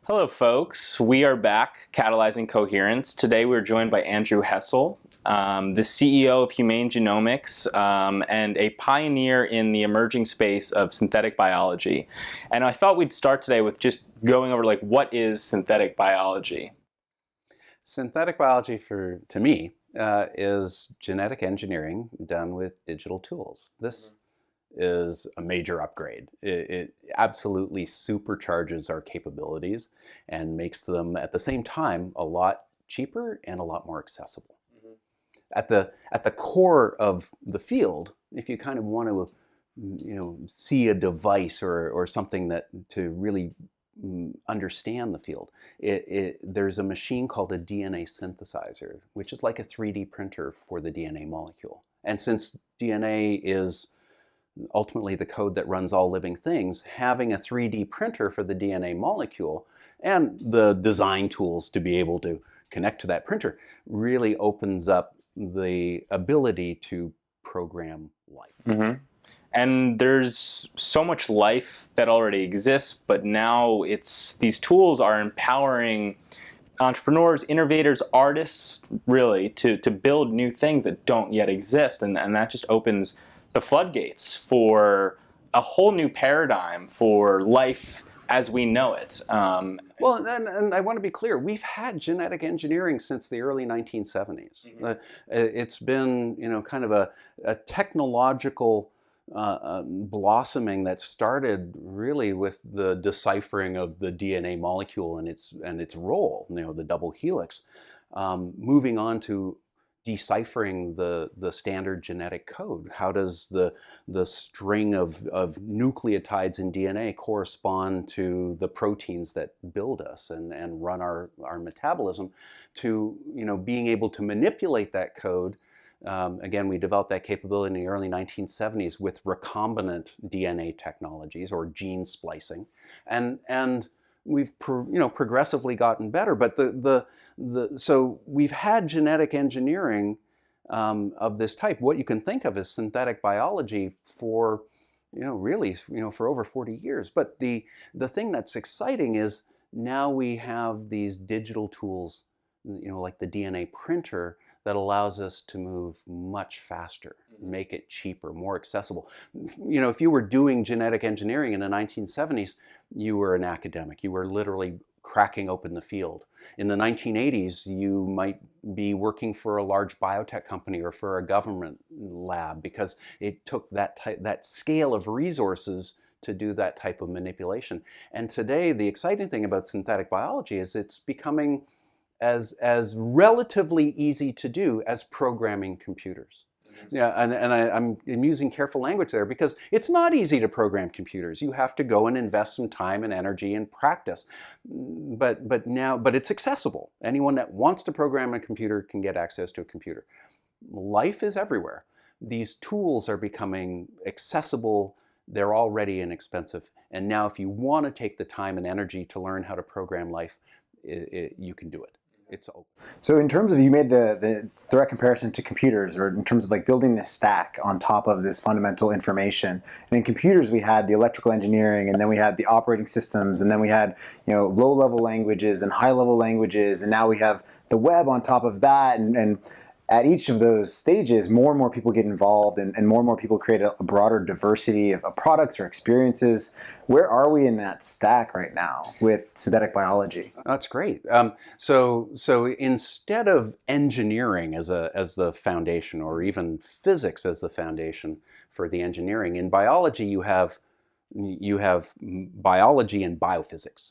Hello, folks. We are back, Catalyzing Coherence. Today we're joined by Andrew Hessel, the CEO of Humane Genomics and a pioneer in the emerging space of synthetic biology. And I thought we'd start today with just going over, what is synthetic biology? Synthetic biology, to me, is genetic engineering done with digital tools. This is a major upgrade. It absolutely supercharges our capabilities and makes them at the same time a lot cheaper and a lot more accessible. At the core of the field, if you kind of want to see a device or something that to really understand the field, there's a machine called a DNA synthesizer, which is like a 3D printer for the DNA molecule. And since DNA is ultimately the code that runs all living things, having a 3D printer for the DNA molecule and the design tools to be able to connect to that printer really opens up the ability to program life. Mm-hmm. And there's so much life that already exists, but now these tools are empowering entrepreneurs, innovators, artists, really, to build new things that don't yet exist. And that just opens the floodgates for a whole new paradigm for life as we know it. Well, and I want to be clear, we've had genetic engineering since the early 1970s. It's been, kind of a technological blossoming that started really with the deciphering of the DNA molecule and its role, the double helix, moving on to deciphering the standard genetic code. How does the string of nucleotides in DNA correspond to the proteins that build us and run our metabolism, to being able to manipulate that code. Again, we developed that capability in the early 1970s with recombinant DNA technologies or gene splicing, and we've progressively gotten better. But so we've had genetic engineering of this type. What you can think of as synthetic biology for really for over 40 years. But the thing that's exciting is now we have these digital tools, like the DNA printer, that allows us to move much faster, make it cheaper, more accessible. If you were doing genetic engineering in the 1970s, you were an academic. You were literally cracking open the field. In the 1980s, you might be working for a large biotech company or for a government lab, because it took that scale of resources to do that type of manipulation. And today, the exciting thing about synthetic biology is it's becoming as relatively easy to do as programming computers. Yeah, and I'm using careful language there because it's not easy to program computers. You have to go and invest some time and energy and practice. But it's accessible. Anyone that wants to program a computer can get access to a computer. Life is everywhere. These tools are becoming accessible. They're already inexpensive. And now if you want to take the time and energy to learn how to program life, you can do it. It's open. So in terms of, you made the direct comparison to computers, or in terms of building this stack on top of this fundamental information. And in computers, we had the electrical engineering, and then we had the operating systems, and then we had low-level languages and high-level languages, and now we have the web on top of that. And at each of those stages, more and more people get involved, and more and more people create a broader diversity of products or experiences. Where are we in that stack right now with synthetic biology? That's great. So instead of engineering as the foundation, or even physics as the foundation for the engineering, in biology you have biology and biophysics.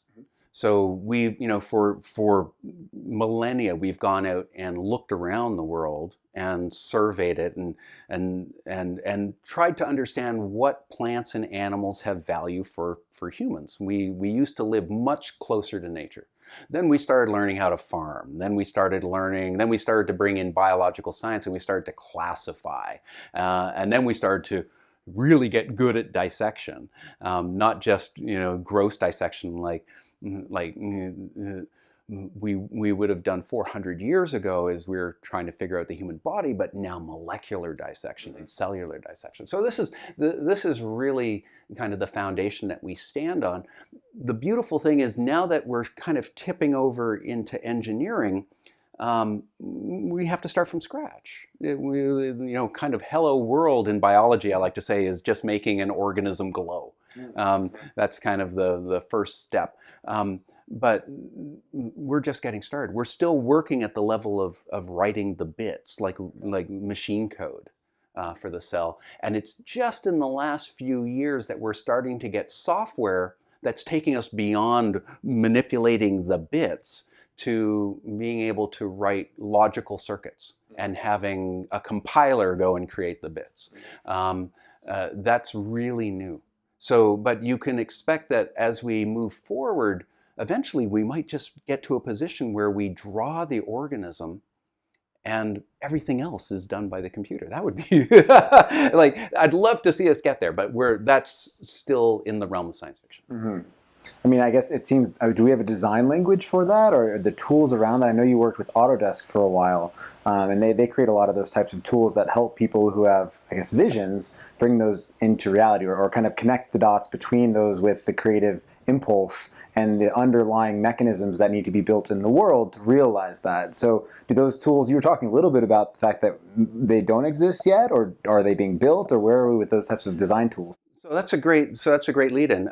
So we've, for millennia, we've gone out and looked around the world and surveyed it and tried to understand what plants and animals have value for humans. We used to live much closer to nature. Then we started learning how to farm. Then we started to bring in biological science, and we started to classify. And then we started to really get good at dissection, not just gross dissection like we would have done 400 years ago as we were trying to figure out the human body, but now molecular dissection and cellular dissection. So this is really kind of the foundation that we stand on. the beautiful thing is now that we're kind of tipping over into engineering, we have to start from scratch. Kind of hello world in biology, I like to say, is just making an organism glow. That's kind of the first step. But we're just getting started. We're still working at the level of writing the bits, like machine code for the cell. And it's just in the last few years that we're starting to get software that's taking us beyond manipulating the bits to being able to write logical circuits and having a compiler go and create the bits. That's really new. So, but you can expect that as we move forward, eventually we might just get to a position where we draw the organism and everything else is done by the computer. That would be like, I'd love to see us get there, but that's still in the realm of science fiction. Mm-hmm. I mean, I guess it seems, do we have a design language for that, or the tools around that? I know you worked with Autodesk for a while, and they create a lot of those types of tools that help people who have, I guess, visions, bring those into reality, or kind of connect the dots between those with the creative impulse and the underlying mechanisms that need to be built in the world to realize that. So do those tools, you were talking a little bit about the fact that they don't exist yet, or are they being built, or where are we with those types of design tools? So that's a great lead-in.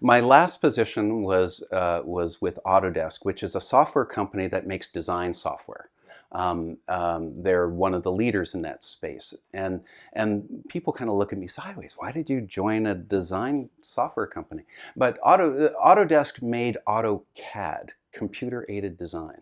My last position was with Autodesk, which is a software company that makes design software. They're one of the leaders in that space, and people kind of look at me sideways. Why did you join a design software company? But Autodesk made AutoCAD, computer-aided design.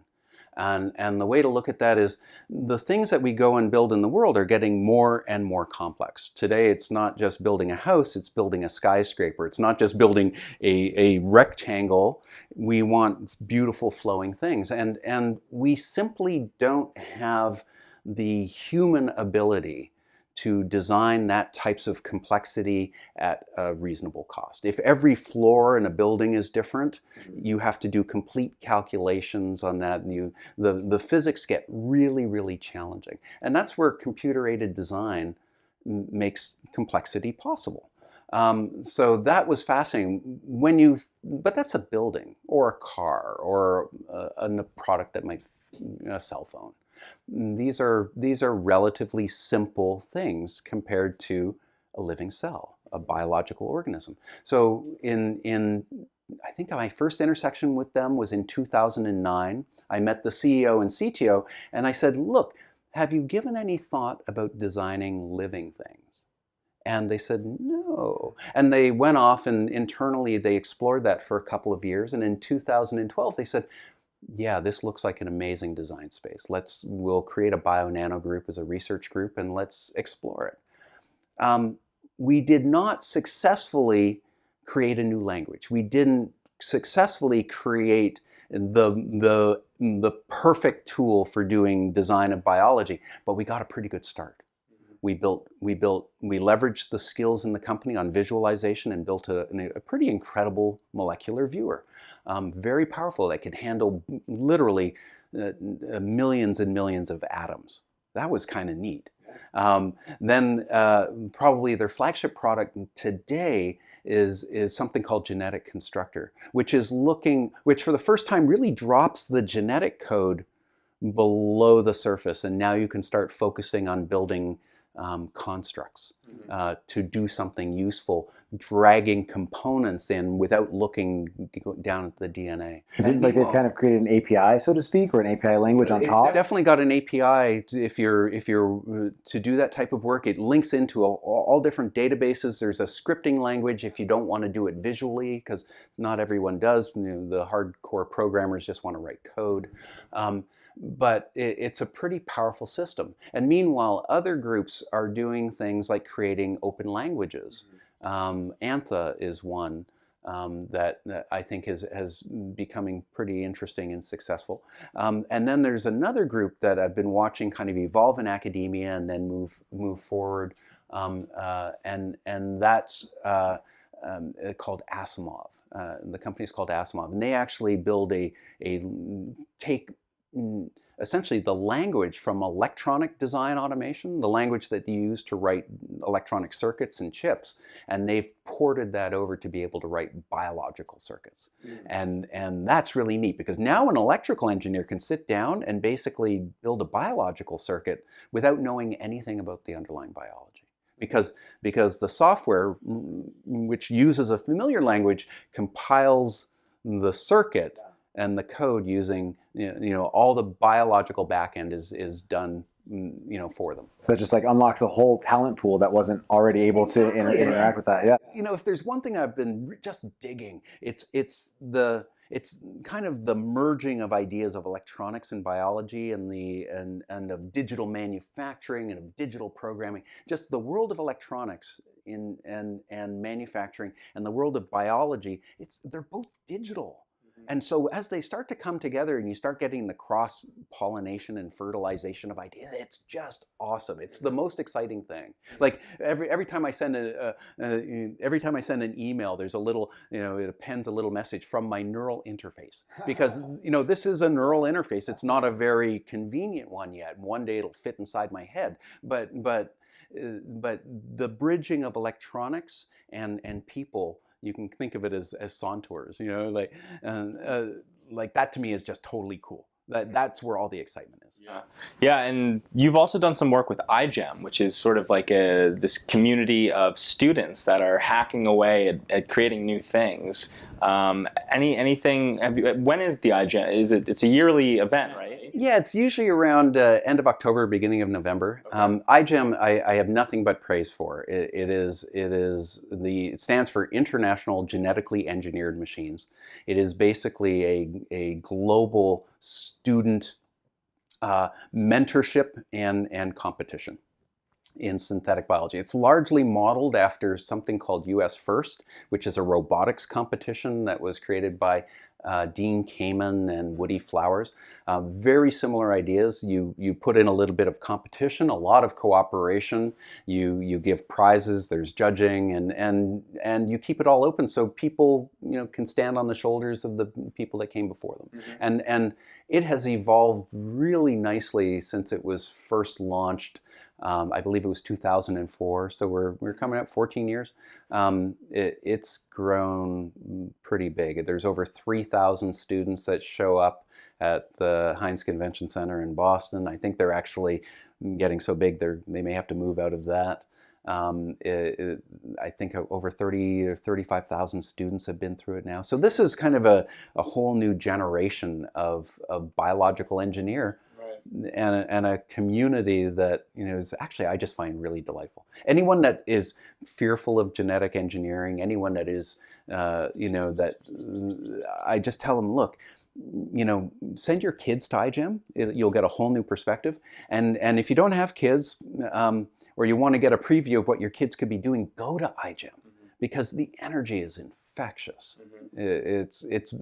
And the way to look at that is the things that we go and build in the world are getting more and more complex. Today, it's not just building a house, it's building a skyscraper. It's not just building a rectangle. We want beautiful flowing things. And we simply don't have the human ability to design that types of complexity at a reasonable cost. If every floor in a building is different, you have to do complete calculations on that, and the physics get really, really challenging. And that's where computer-aided design makes complexity possible. So that was fascinating. But that's a building or a car or a product that might, a cell phone. These are relatively simple things compared to a living cell, a biological organism. So I think my first intersection with them was in 2009. I met the CEO and CTO, and I said, look, have you given any thought about designing living things? And they said, no. And they went off and internally they explored that for a couple of years. And in 2012, they said, yeah, this looks like an amazing design space. We'll create a bio-nano group as a research group and let's explore it. We did not successfully create a new language. We didn't successfully create the perfect tool for doing design of biology, but we got a pretty good start. We leveraged the skills in the company on visualization and built a pretty incredible molecular viewer. Very powerful, that could handle literally millions and millions of atoms. That was kind of neat. Then probably their flagship product today is something called Genetic Constructor, which for the first time really drops the genetic code below the surface, and now you can start focusing on building constructs to do something useful, dragging components in without looking down at the DNA. Is it like they've kind of created an API, so to speak, or an API language on top? It's definitely got an API. If you're to do that type of work, it links into all different databases. There's a scripting language if you don't want to do it visually, because not everyone does. The hardcore programmers just want to write code. But it's a pretty powerful system. And meanwhile, other groups are doing things like creating open languages. Antha is one that I think has becoming pretty interesting and successful. And then there's another group that I've been watching kind of evolve in academia and then move forward. And that's called Asimov. The company is called Asimov, and they actually build take essentially the language from electronic design automation, the language that you use to write electronic circuits and chips, and they've ported that over to be able to write biological circuits. And that's really neat, because now an electrical engineer can sit down and basically build a biological circuit without knowing anything about the underlying biology. Because the software, which uses a familiar language, compiles the circuit and the code using, all the biological backend is done, for them. So it just like unlocks a whole talent pool that wasn't already able to interact with that. Yeah. If there's one thing I've been just digging, it's kind of the merging of ideas of electronics and biology, and of digital manufacturing and of digital programming. Just the world of electronics and manufacturing, and the world of biology. They're both digital. And so as they start to come together and you start getting the cross-pollination and fertilization of ideas, it's just awesome. It's the most exciting thing. Like every time I send an email, there's a little, it appends a little message from my neural interface, because this is a neural interface. It's not a very convenient one yet. One day it'll fit inside my head, but the bridging of electronics and people, you can think of it as contours, like that to me is just totally cool. That's where all the excitement is. Yeah, and you've also done some work with IGEM, which is sort of like this community of students that are hacking away at creating new things. Anything? When is the IGEM? It's a yearly event, right? Yeah, it's usually around end of October, beginning of November. Okay. IGEM, I have nothing but praise for. It stands for International Genetically Engineered Machines. It is basically a global student mentorship and competition in synthetic biology. It's largely modeled after something called US First, which is a robotics competition that was created by Dean Kamen and Woody Flowers. Very similar ideas. You put in a little bit of competition, a lot of cooperation. You give prizes. There's judging, and you keep it all open so people can stand on the shoulders of the people that came before them. Mm-hmm. And it has evolved really nicely since it was first launched. I believe it was 2004, so we're coming up 14 years. It's grown pretty big. There's over 3,000 students that show up at the Heinz Convention Center in Boston. I think they're actually getting so big they may have to move out of that. I think over 30 or 35,000 students have been through it now. So this is kind of a whole new generation of biological engineer. And a community that is actually, I just find really delightful. Anyone that is fearful of genetic engineering, anyone that is that I just tell them, look, send your kids to IGEM. You'll get a whole new perspective. And if you don't have kids, or you want to get a preview of what your kids could be doing, go to IGEM, because the energy is infectious. It's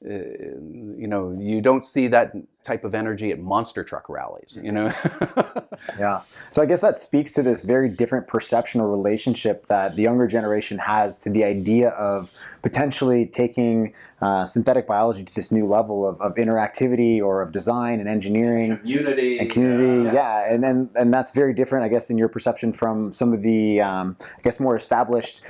you don't see that type of energy at monster truck rallies, Yeah. So I guess that speaks to this very different perception or relationship that the younger generation has to the idea of potentially taking synthetic biology to this new level of interactivity or of design and engineering. Community. Yeah. And that's very different, I guess, in your perception from some of the, I guess, more established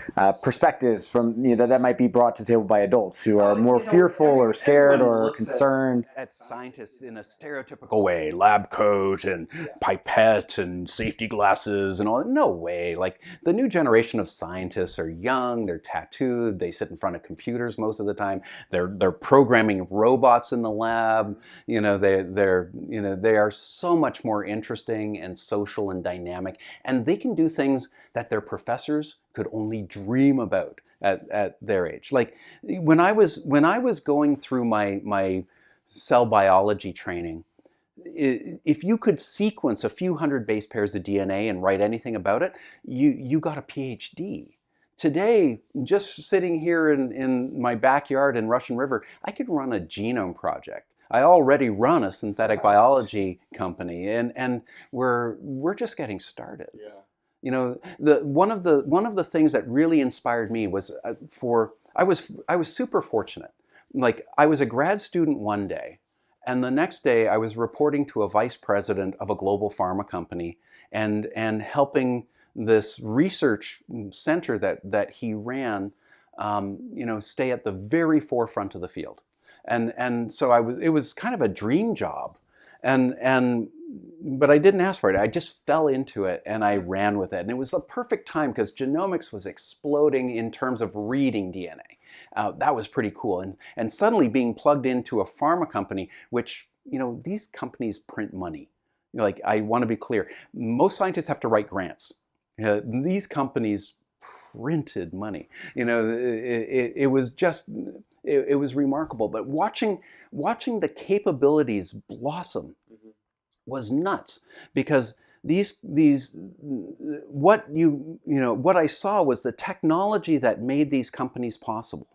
perspectives from that might be brought to the table by adults who are more fearful or scared or concerned. At scientists in a stereotypical way, lab coat and pipette and safety glasses and all. No way. Like, the new generation of scientists are young, they're tattooed, they sit in front of computers most of the time. They're programming robots in the lab. They are so much more interesting and social and dynamic, and they can do things that their professors could only dream about at their age. Like, when I was going through my cell biology training, if you could sequence a few hundred base pairs of DNA and write anything about it, you got a PhD. Today, just sitting here in my backyard in Russian River, I could run a genome project. I already run a synthetic biology company, and we're just getting started. Yeah. One of the things that really inspired me was I was super fortunate. Like, I was a grad student one day, And the next day I was reporting to a vice president of a global pharma company and helping this research center that he ran, stay at the very forefront of the field. And so it was kind of a dream job. But I didn't ask for it. I just fell into it and I ran with it. And it was the perfect time because genomics was exploding in terms of reading DNA. That was pretty cool. And suddenly being plugged into a pharma company, which, these companies print money. Like, I want to be clear, most scientists have to write grants. These companies printed money. It was just, it was remarkable. But watching the capabilities blossom was nuts, because what I saw was the technology that made these companies possible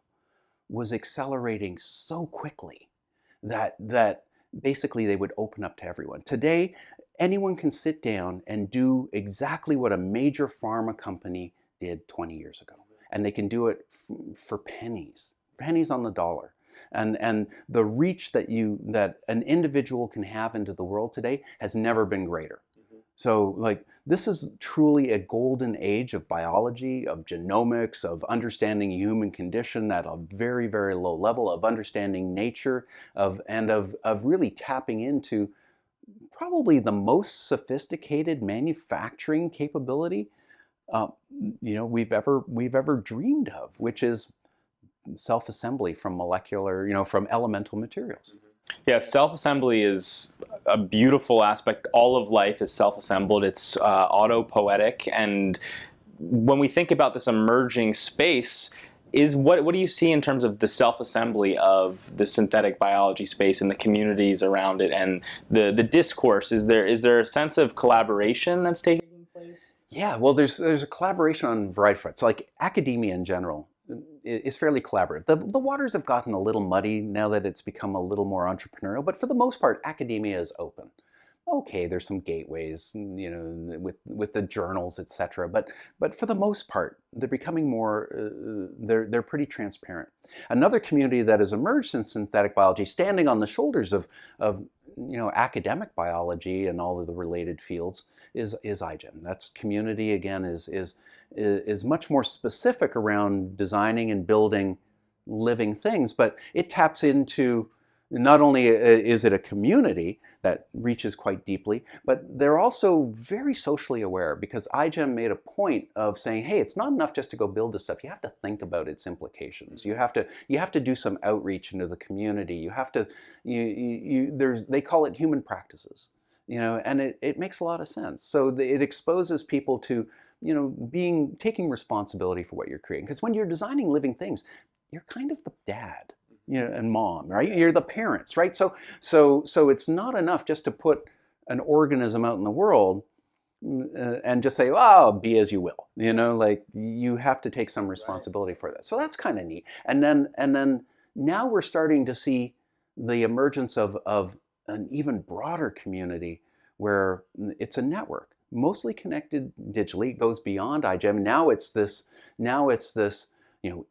was accelerating so quickly that basically they would open up to everyone. Today, anyone can sit down and do exactly what a major pharma company did 20 years ago. And they can do it for pennies on the dollar. And the reach that an individual can have into the world today has never been greater. So, like, this is truly a golden age of biology, of genomics, of understanding human condition at a very, very low level, of understanding nature, of really tapping into probably the most sophisticated manufacturing capability we've ever dreamed of, which is self-assembly from from elemental materials. Yeah, self-assembly is a beautiful aspect. All of life is self-assembled. It's autopoietic. And when we think about this emerging space, what do you see in terms of the self-assembly of the synthetic biology space and the communities around it and the discourse? Is there a sense of collaboration that's taking place? Yeah, well, there's a collaboration on a variety of fronts. Like, academia in general is fairly collaborative. The waters have gotten a little muddy now that it's become a little more entrepreneurial, but for the most part, academia is open. Okay, there's some gateways, with the journals, etc. But for the most part, they're becoming more. They're pretty transparent. Another community that has emerged in synthetic biology, standing on the shoulders of academic biology and all of the related fields, is IGEM. That's community, again, is much more specific around designing and building living things, but it taps into, not only is it a community that reaches quite deeply, but they're also very socially aware, because IGEM made a point of saying, hey, it's not enough just to go build this stuff. You have to think about its implications. You have to do some outreach into the community. You have to, they call it human practices, and it makes a lot of sense. So it exposes people to, taking responsibility for what you're creating. Because when you're designing living things, you're kind of the dad, and mom, right? You're the parents, right? So it's not enough just to put an organism out in the world and just say, "Oh, be as you will." Like, you have to take some responsibility for that. So that's kind of neat. And then now we're starting to see the emergence of an even broader community where it's a network, mostly connected digitally. It goes beyond IGEM. Now it's this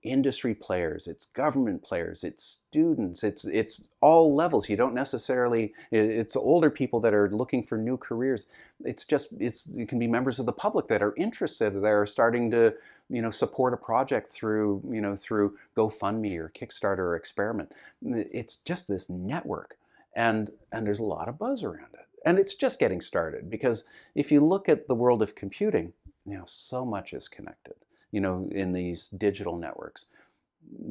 industry players, it's government players, it's students, it's all levels. You don't necessarily, it's older people that are looking for new careers. It can be members of the public that are interested, that are starting to, support a project through GoFundMe or Kickstarter or Experiment. It's just this network, and there's a lot of buzz around it. And it's just getting started, because if you look at the world of computing, so much is connected, in these digital networks.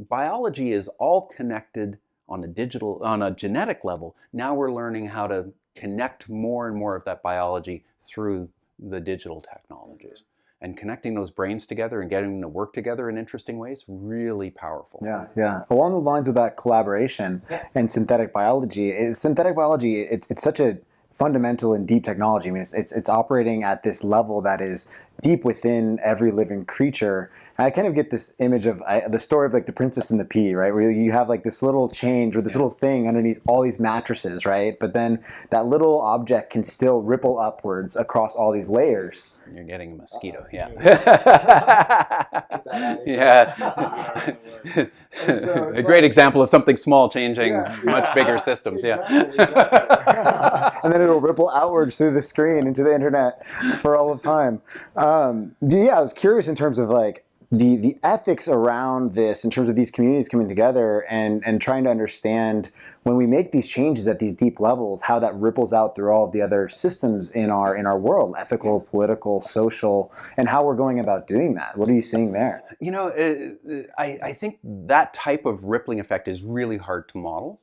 Biology is all connected on a genetic level. Now we're learning how to connect more and more of that biology through the digital technologies. And connecting those brains together and getting them to work together in interesting ways, really powerful. Yeah. Along the lines of that collaboration and synthetic biology, it's such a fundamental and deep technology. I mean, it's operating at this level that is deep within every living creature. And I kind of get this image of the story of like the Princess and the Pea, right? Where you have like this little change or this little thing underneath all these mattresses, right? But then that little object can still ripple upwards across all these layers. You're getting a mosquito, Yeah. Yeah. A great example of something small changing much bigger systems. Exactly. And then it'll ripple outwards through the screen into the internet for all of time. Yeah, I was curious in terms of like the ethics around this, in terms of these communities coming together and trying to understand when we make these changes at these deep levels, how that ripples out through all of the other systems in our world, ethical, political, social, and how we're going about doing that. What are you seeing there? You know, I think that type of rippling effect is really hard to model.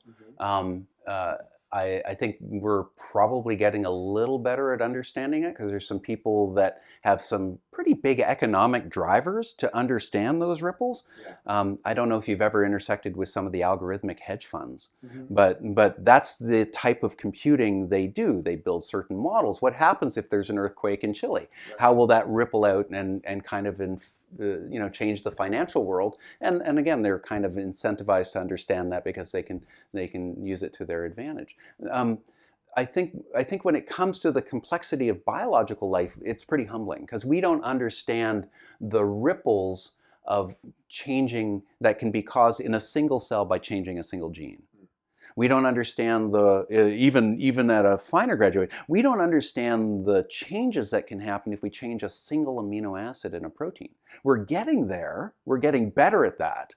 I think we're probably getting a little better at understanding it because there's some people that have some pretty big economic drivers to understand those ripples. I don't know if you've ever intersected with some of the algorithmic hedge funds, but that's the type of computing they do. They build certain models. What happens if there's an earthquake in Chile? How will that ripple out and kind of change the financial world? And again, they're kind of incentivized to understand that because they can use it to their advantage. I think when it comes to the complexity of biological life, it's pretty humbling because we don't understand the ripples of changing that can be caused in a single cell by changing a single gene. We don't understand even at a finer graduate, we don't understand the changes that can happen if we change a single amino acid in a protein. We're getting there. We're getting better at that,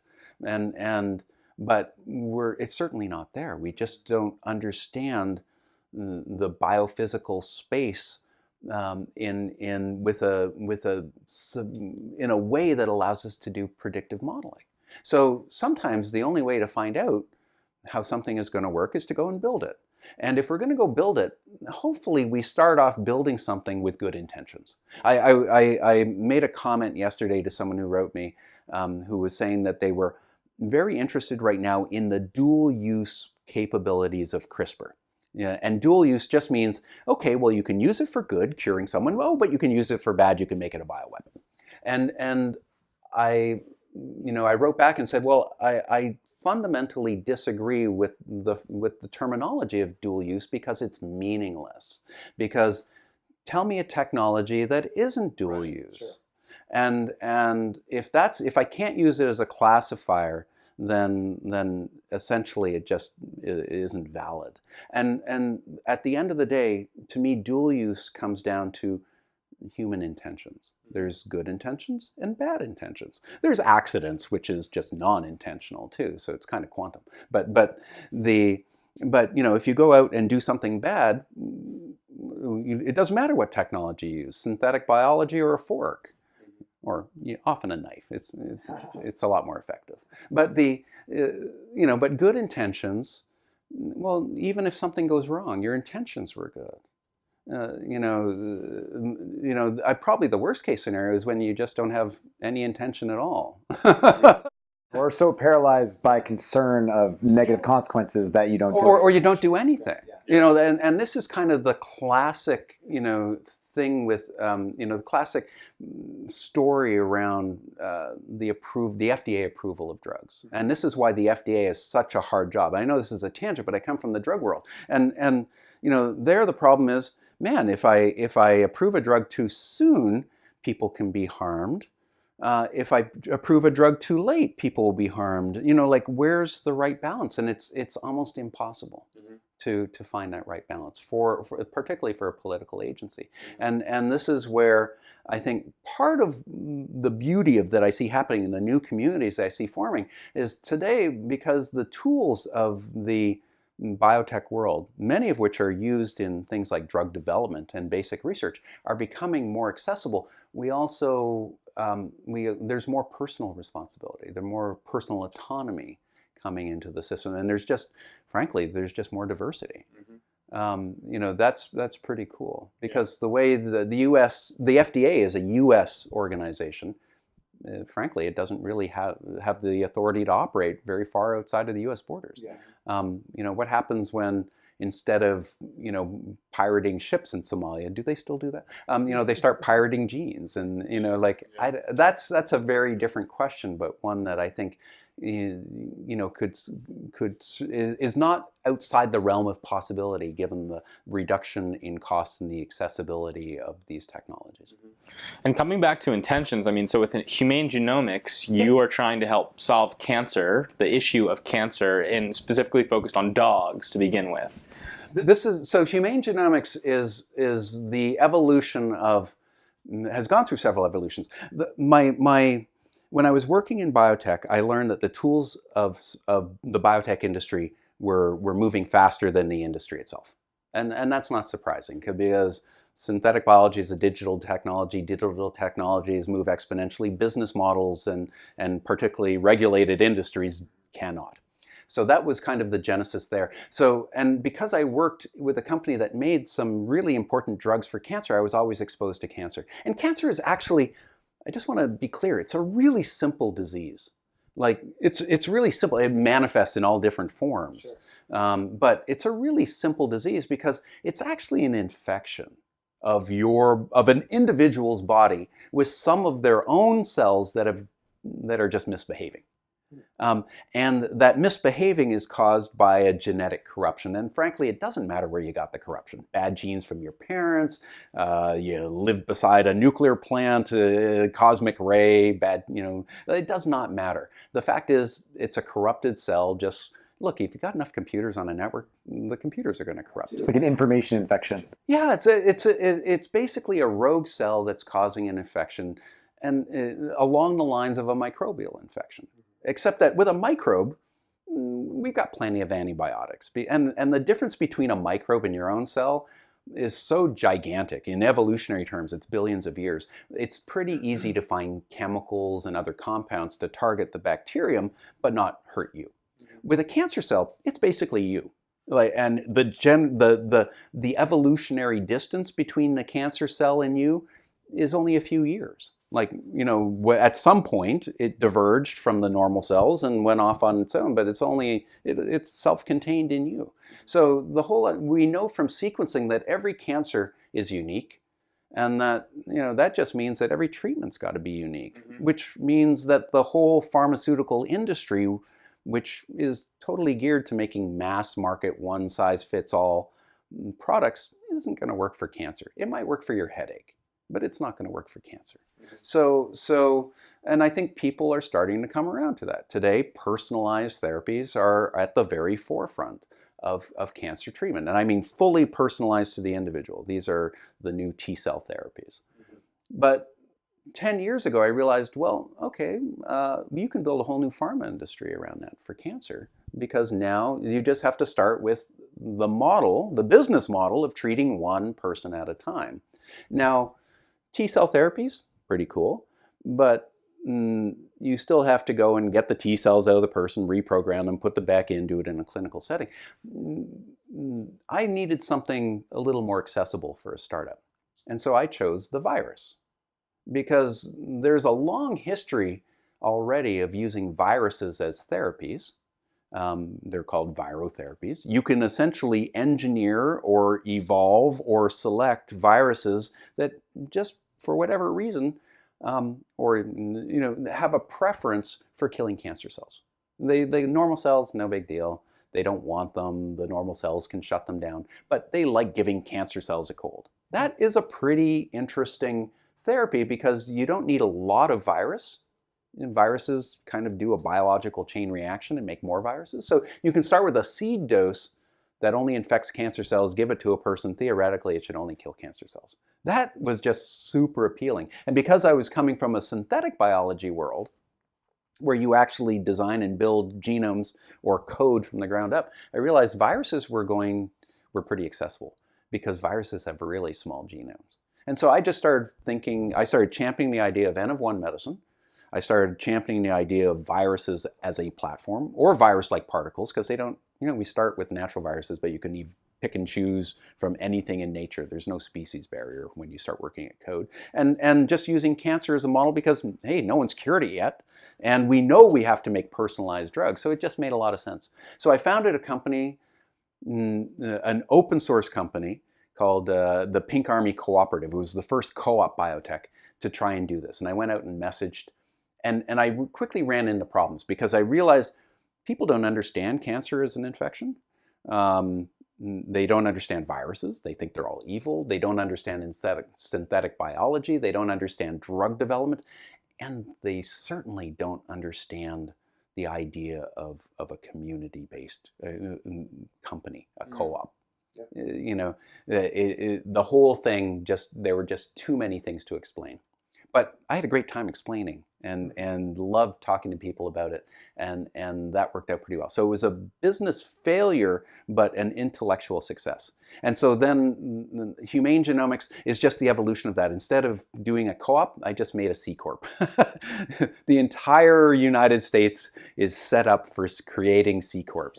but it's certainly not there. We just don't understand the biophysical space in a way that allows us to do predictive modeling. So sometimes the only way to find out how something is going to work is to go and build it. And if we're going to go build it, hopefully we start off building something with good intentions. I made a comment yesterday to someone who wrote me who was saying that they were very interested right now in the dual use capabilities of CRISPR. Yeah, and dual use just means, okay, well, you can use it for good, curing someone, but you can use it for bad, you can make it a bioweapon. And I wrote back and said, well, I fundamentally disagree with the terminology of dual use because it's meaningless. Because tell me a technology that isn't dual use. Sure. And if I can't use it as a classifier, then essentially it just isn't valid. And at the end of the day, to me, dual use comes down to human intentions. There's good intentions and bad intentions. There's accidents, which is just non-intentional too, so it's kind of quantum. But if you go out and do something bad, it doesn't matter what technology you use, synthetic biology or a fork, or often a knife. It's a lot more effective. But but good intentions. Well, even if something goes wrong, your intentions were good. Probably the worst case scenario is when you just don't have any intention at all. Or so paralyzed by concern of negative consequences that you don't do or you don't do anything. And this is kind of the classic, thing with, the classic story around the FDA approval of drugs. And this is why the FDA is such a hard job. I know this is a tangent, but I come from the drug world. And there the problem is, man, if I approve a drug too soon, people can be harmed. If I approve a drug too late, people will be harmed. Where's the right balance? And it's almost impossible to find that right balance for particularly for a political agency. And this is where I think part of the beauty of that I see happening in the new communities I see forming is today, because the tools of the biotech world, many of which are used in things like drug development and basic research, are becoming more accessible. We also there's more personal responsibility, there's more personal autonomy coming into the system, and there's just more diversity. That's pretty cool, because the way the FDA is a U.S. organization, frankly, it doesn't really have the authority to operate very far outside of the U.S. borders. What happens when instead of, you know, pirating ships in Somalia. Do they still do that? You know, they start pirating genes, and you know, like that's a very different question, but one that I think, you know, is not outside the realm of possibility given the reduction in cost and the accessibility of these technologies. And coming back to intentions, I mean, so with Humane Genomics, you are trying to help solve cancer, the issue of cancer, and specifically focused on dogs to begin with. So Humane Genomics is the evolution of, has gone through several evolutions. When I was working in biotech, I learned that the tools of the biotech industry were moving faster than the industry itself. And that's not surprising, because synthetic biology is a digital technology. Digital technologies move exponentially. Business models and particularly regulated industries cannot. So that was kind of the genesis there. So, and because I worked with a company that made some really important drugs for cancer, I was always exposed to cancer. And cancer is actually, I just want to be clear, it's a really simple disease. Like, it's really simple. It manifests in all different forms. Sure. But it's a really simple disease because it's actually an infection of an individual's body with some of their own cells that are just misbehaving. And that misbehaving is caused by a genetic corruption. And frankly, it doesn't matter where you got the corruption. Bad genes from your parents, you lived beside a nuclear plant, cosmic ray, bad, you know, it does not matter. The fact is, it's a corrupted cell. Just look, if you've got enough computers on a network, the computers are going to corrupt it. It's like an information infection. Yeah, it's basically a rogue cell that's causing an infection, and along the lines of a microbial infection. Except that with a microbe, we've got plenty of antibiotics. And the difference between a microbe and your own cell is so gigantic. In evolutionary terms, it's billions of years. It's pretty easy to find chemicals and other compounds to target the bacterium, but not hurt you. With a cancer cell, it's basically you. And the evolutionary distance between the cancer cell and you is only a few years. Like, you know, at some point it diverged from the normal cells and went off on its own, but it's self-contained in you. So we know from sequencing that every cancer is unique, and that, you know, that just means that every treatment's got to be unique, which means that the whole pharmaceutical industry, which is totally geared to making mass market one-size-fits-all products, isn't going to work for cancer. It might work for your headache, but it's not going to work for cancer. So, and I think people are starting to come around to that. Today, personalized therapies are at the very forefront of cancer treatment. And I mean fully personalized to the individual. These are the new T-cell therapies. But 10 years ago, I realized, well, okay, you can build a whole new pharma industry around that for cancer, because now you just have to start with the business model of treating one person at a time. Now, T-cell therapies, pretty cool, but you still have to go and get the T-cells out of the person, reprogram them, put them back in, do it in a clinical setting. I needed something a little more accessible for a startup. And so I chose the virus, because there's a long history already of using viruses as therapies. They're called virotherapies. You can essentially engineer or evolve or select viruses that just for whatever reason, or, you know, have a preference for killing cancer cells. The normal cells, no big deal. They don't want them. The normal cells can shut them down, but they like giving cancer cells a cold. That is a pretty interesting therapy, because you don't need a lot of virus. And viruses kind of do a biological chain reaction and make more viruses. So you can start with a seed dose that only infects cancer cells, give it to a person. Theoretically, it should only kill cancer cells. That was just super appealing. And because I was coming from a synthetic biology world, where you actually design and build genomes or code from the ground up, I realized viruses were pretty accessible, because viruses have really small genomes. And so I just started championing the idea of N of 1 medicine. I started championing the idea of viruses as a platform, or virus-like particles, because they don't, you know, we start with natural viruses, but you can even pick and choose from anything in nature. There's no species barrier when you start working at code. And just using cancer as a model, because, hey, no one's cured it yet. And we know we have to make personalized drugs. So it just made a lot of sense. So I founded a company an open source company called the Pink Army Cooperative. It was the first co-op biotech to try and do this. And I went out and messaged, and I quickly ran into problems because I realized people don't understand cancer as an infection. They don't understand viruses. They think they're all evil. They don't understand synthetic biology. They don't understand drug development. And they certainly don't understand the idea of a community-based company, a co-op. Yeah. The whole thing, there were just too many things to explain. But I had a great time explaining and loved talking to people about it, and that worked out pretty well. So it was a business failure, but an intellectual success. And so then Humane Genomics is just the evolution of that. Instead of doing a co-op, I just made a C Corp. The entire United States is set up for creating C Corps.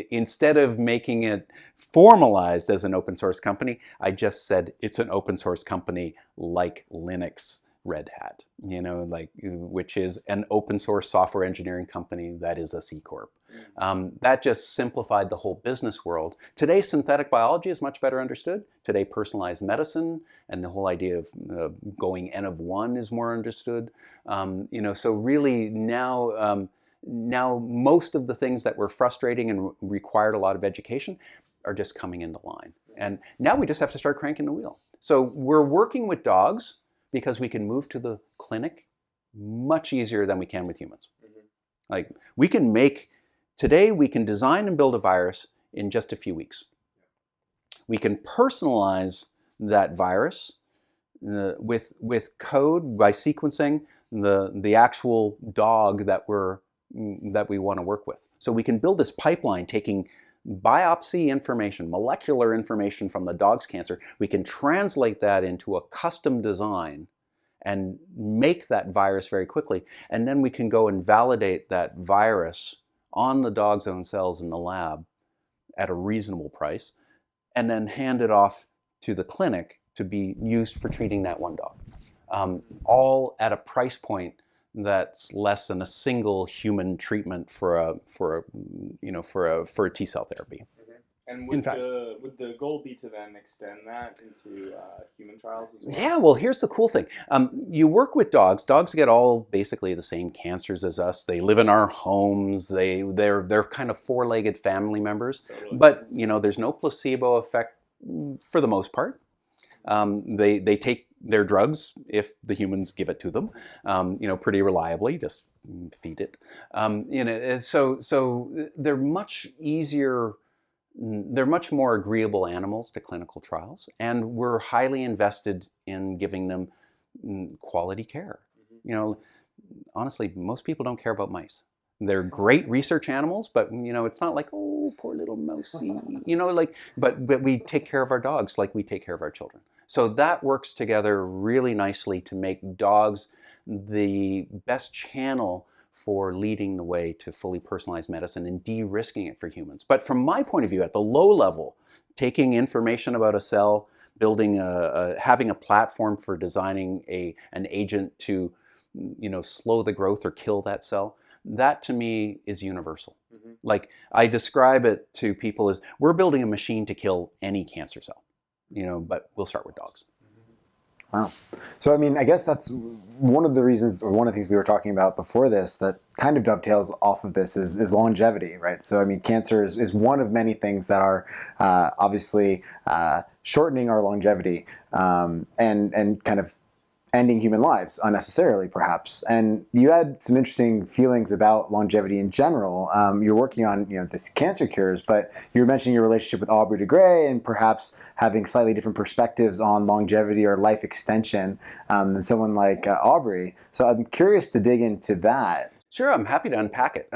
Instead of making it formalized as an open source company, I just said it's an open source company like Linux, Red Hat, which is an open source software engineering company that is a C Corp. That just simplified the whole business world. Today, synthetic biology is much better understood. Today, personalized medicine and the whole idea of going N of 1 is more understood. So really now most of the things that were frustrating and required a lot of education are just coming into line. And now we just have to start cranking the wheel. So we're working with dogs because we can move to the clinic much easier than we can with humans. Like today we can design and build a virus in just a few weeks. We can personalize that virus with code by sequencing the actual dog that we want to work with. So we can build this pipeline taking biopsy information, molecular information from the dog's cancer. We can translate that into a custom design and make that virus very quickly. And then we can go and validate that virus on the dog's own cells in the lab at a reasonable price, and then hand it off to the clinic to be used for treating that one dog. All at a price point that's less than a single human treatment for a T-cell therapy. And would the goal be to then extend that into human trials as well? Yeah, well, here's the cool thing. You work with dogs. Dogs get all basically the same cancers as us. They live in our homes. They're kind of four-legged family members. Totally. But there's no placebo effect for the most part. They take their drugs if the humans give it to them, pretty reliably. Just feed it. So they're much easier. They're much more agreeable animals to clinical trials, and we're highly invested in giving them quality care. Honestly, most people don't care about mice. They're great research animals, but it's not like, oh, poor little mousey. But we take care of our dogs like we take care of our children. So that works together really nicely to make dogs the best channel for leading the way to fully personalized medicine and de-risking it for humans. But from my point of view, at the low level, taking information about a cell, having a platform for designing an agent to slow the growth or kill that cell, that to me is universal. Like I describe it to people as we're building a machine to kill any cancer cell, but we'll start with dogs. Wow. So, I guess that's one of the reasons, or one of the things we were talking about before this that kind of dovetails off of this is longevity, right? So, cancer is one of many things that are obviously shortening our longevity and kind of ending human lives unnecessarily, perhaps. And you had some interesting feelings about longevity in general. You're working on this cancer cures, but you were mentioning your relationship with Aubrey de Grey and perhaps having slightly different perspectives on longevity or life extension than someone like Aubrey. So I'm curious to dig into that. Sure, I'm happy to unpack it.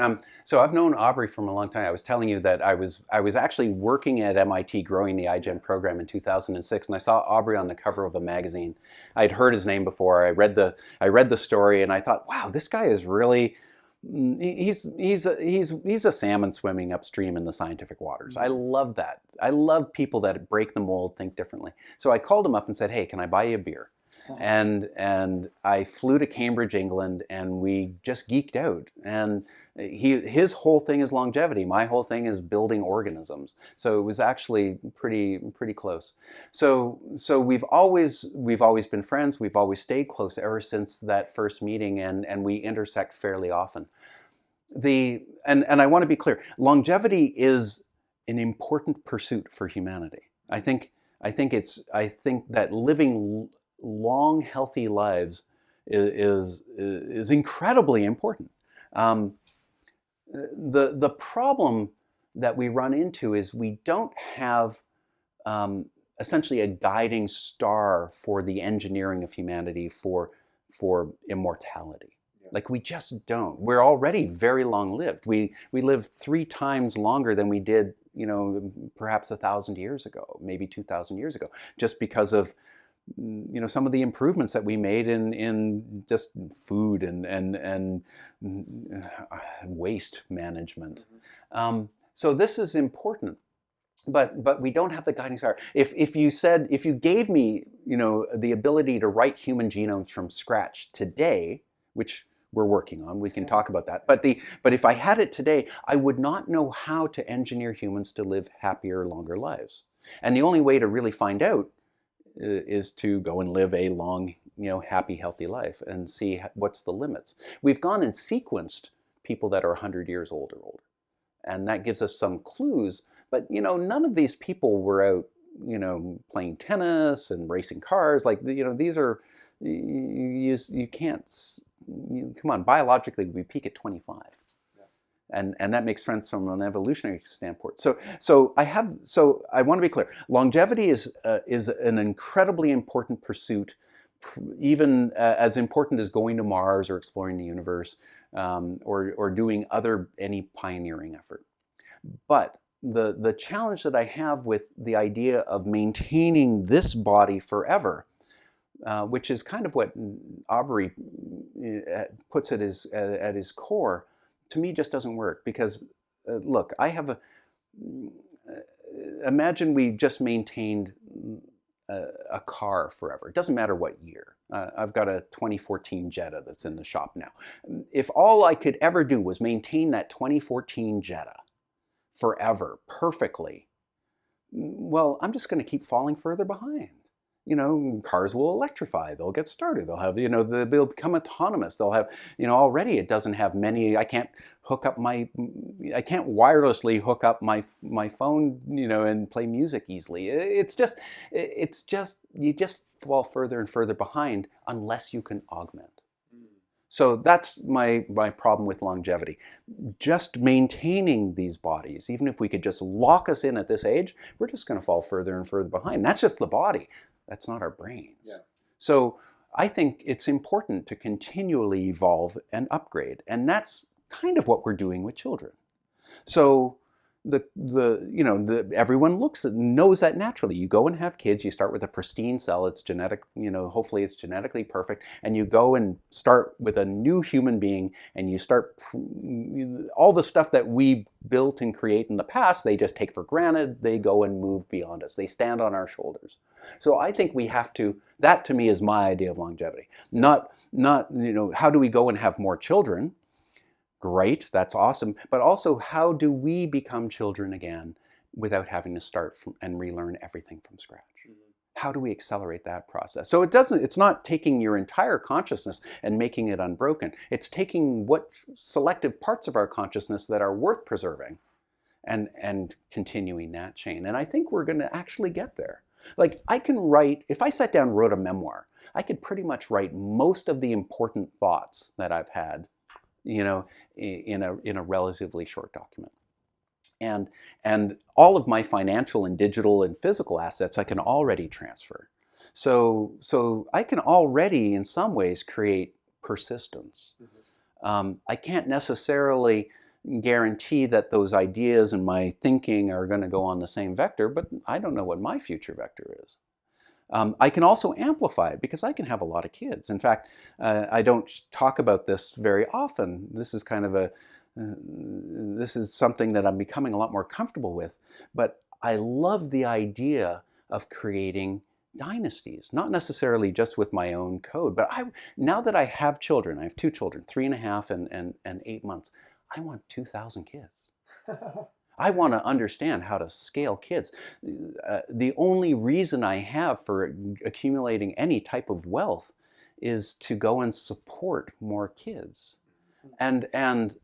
So I've known Aubrey from a long time. I was telling you that I was actually working at MIT growing the IGEM program in 2006, and I saw Aubrey on the cover of a magazine. I'd heard his name before. I read the story, and I thought, wow, this guy is really he's a salmon swimming upstream in the scientific waters. I love that. I love people that break the mold, think differently. So I called him up and said, hey, can I buy you a beer? and I flew to Cambridge, England, and we just geeked out. And his whole thing is longevity. My whole thing is building organisms. So it was actually pretty close. So we've always been friends. We've always stayed close ever since that first meeting, and we intersect fairly often. And I want to be clear, longevity is an important pursuit for humanity. I think that living long, healthy lives is incredibly important. The problem that we run into is we don't have essentially a guiding star for the engineering of humanity for immortality. Like, we just don't. We're already very long lived. We live 3 times longer than we did, perhaps 1,000 years ago, maybe 2,000 years ago, just because of some of the improvements that we made in just food and waste management. So this is important. But we don't have the guiding star. If you gave me the ability to write human genomes from scratch today, which we're working on, we can talk about that. But if I had it today, I would not know how to engineer humans to live happier, longer lives. And the only way to really find out is to go and live a long, happy, healthy life and see what's the limits. We've gone and sequenced people that are 100 years old or older, and that gives us some clues. But none of these people were out, playing tennis and racing cars. Like, these are, you can't. Come on, biologically we peak at 25, and that makes sense from an evolutionary standpoint. So I want to be clear. Longevity is an incredibly important pursuit, even as important as going to Mars or exploring the universe, or doing any pioneering effort. But the challenge that I have with the idea of maintaining this body forever, which is kind of what Aubrey puts it at his core, to me just doesn't work. Because look, imagine we just maintained a car forever. It doesn't matter what year. I've got a 2014 Jetta that's in the shop now. If all I could ever do was maintain that 2014 Jetta forever, perfectly, well, I'm just going to keep falling further behind. Cars will electrify, they'll get started, they'll have, they'll become autonomous, they'll have, already it doesn't have many, I can't wirelessly hook up my phone, and play music easily. It's just, you just fall further and further behind unless you can augment. So that's my problem with longevity. Just maintaining these bodies, even if we could just lock us in at this age, we're just going to fall further and further behind. That's just the body. That's not our brains. Yeah. So I think it's important to continually evolve and upgrade. And that's kind of what we're doing with children. So everyone knows that naturally. You go and have kids, you start with a pristine cell, it's genetic, hopefully it's genetically perfect, and you go and start with a new human being, and you start all the stuff that we built and create in the past, they just take for granted, they go and move beyond us, they stand on our shoulders. So I think we have to, that to me is my idea of longevity. Not how do we go and have more children? Great, that's awesome. But also, how do we become children again without having to start and relearn everything from scratch? How do we accelerate that process? So it's not taking your entire consciousness and making it unbroken. It's taking what selective parts of our consciousness that are worth preserving and continuing that chain. And I think we're going to actually get there. Like, I can write, if I sat down and wrote a memoir, I could pretty much write most of the important thoughts that I've had, in a relatively short document. And all of my financial and digital and physical assets I can already transfer. So I can already in some ways create persistence. I can't necessarily guarantee that those ideas and my thinking are going to go on the same vector, but I don't know what my future vector is. I can also amplify it because I can have a lot of kids. In fact, I don't talk about this very often. This is kind of this is something that I'm becoming a lot more comfortable with. But I love the idea of creating dynasties, not necessarily just with my own code, but now that I have children, I have 2 children, 3.5 and 8 months, I want 2,000 kids. I want to understand how to scale kids. The only reason I have for accumulating any type of wealth is to go and support more kids. And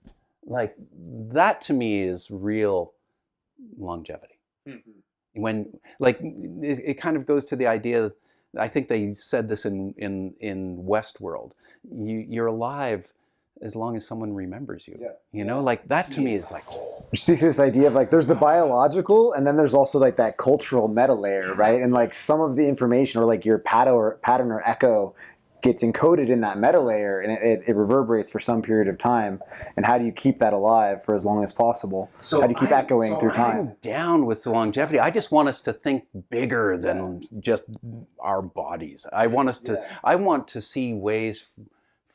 like that to me is real longevity. When like it kind of goes to the idea, I think they said this in Westworld, you're alive as long as someone remembers you. You know, like that to me is like, which speaks to this idea of like there's the biological and then there's also like that cultural meta layer, right? And like some of the information or like your pattern or echo gets encoded in that meta layer and it reverberates for some period of time. And how do you keep that alive for as long as possible? So how do you keep echoing through time? I'm down with the longevity. I just want us to think bigger than just our bodies. I want us to, I want to see ways,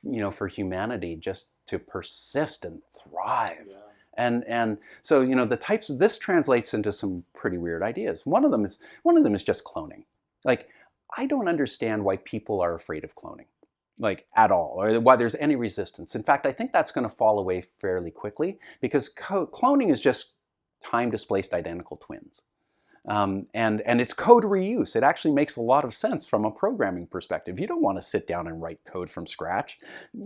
you know, for humanity just to persist and thrive. And so, you know, the types of this translates into some pretty weird ideas. One of them is just cloning. Like, I don't understand why people are afraid of cloning, like at all, or why there's any resistance. In fact, I think that's going to fall away fairly quickly because cloning is just time-displaced identical twins. And it's code reuse. It actually makes a lot of sense from a programming perspective. You don't want to sit down and write code from scratch.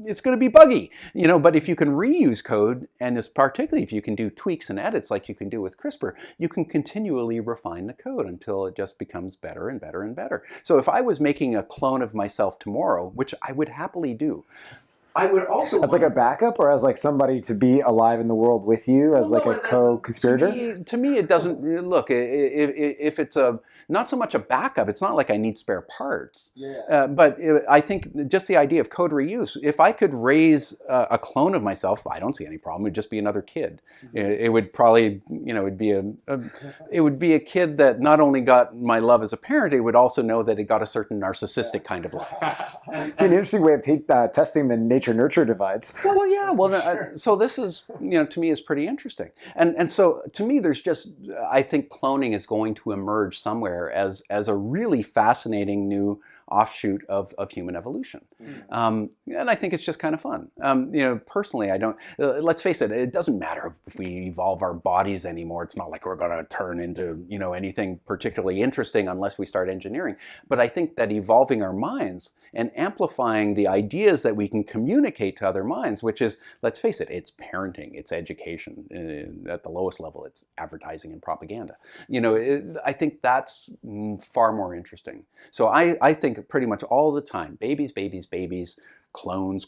It's going to be buggy, you know, but if you can reuse code, and particularly if you can do tweaks and edits like you can do with CRISPR, you can continually refine the code until it just becomes better and better and better. So if I was making a clone of myself tomorrow, which I would happily do, I would also as like a backup or as like somebody to be alive in the world with you as like a co-conspirator? To me, it doesn't look. If it's not so much a backup, it's not like I need spare parts. But I think just the idea of code reuse. If I could raise a clone of myself, I don't see any problem. It would just be another kid. It would probably, you know, it would be a kid that not only got my love as a parent, it would also know that it got a certain narcissistic kind of love. An interesting way of testing the nature-nurture divides. Well, yeah. Well, so this is, you know, to me is pretty interesting. And so to me, there's just, I think cloning is going to emerge somewhere as a really fascinating new offshoot of human evolution. And I think it's just kind of fun. You know, personally, I don't, let's face it, it doesn't matter if we evolve our bodies anymore. It's not like we're going to turn into, you know, anything particularly interesting unless we start engineering. But I think that evolving our minds and amplifying the ideas that we can communicate to other minds, which is, let's face it, it's parenting, it's education. At the lowest level, it's advertising and propaganda. You know, I think that's far more interesting. So I think pretty much all the time, babies, clones,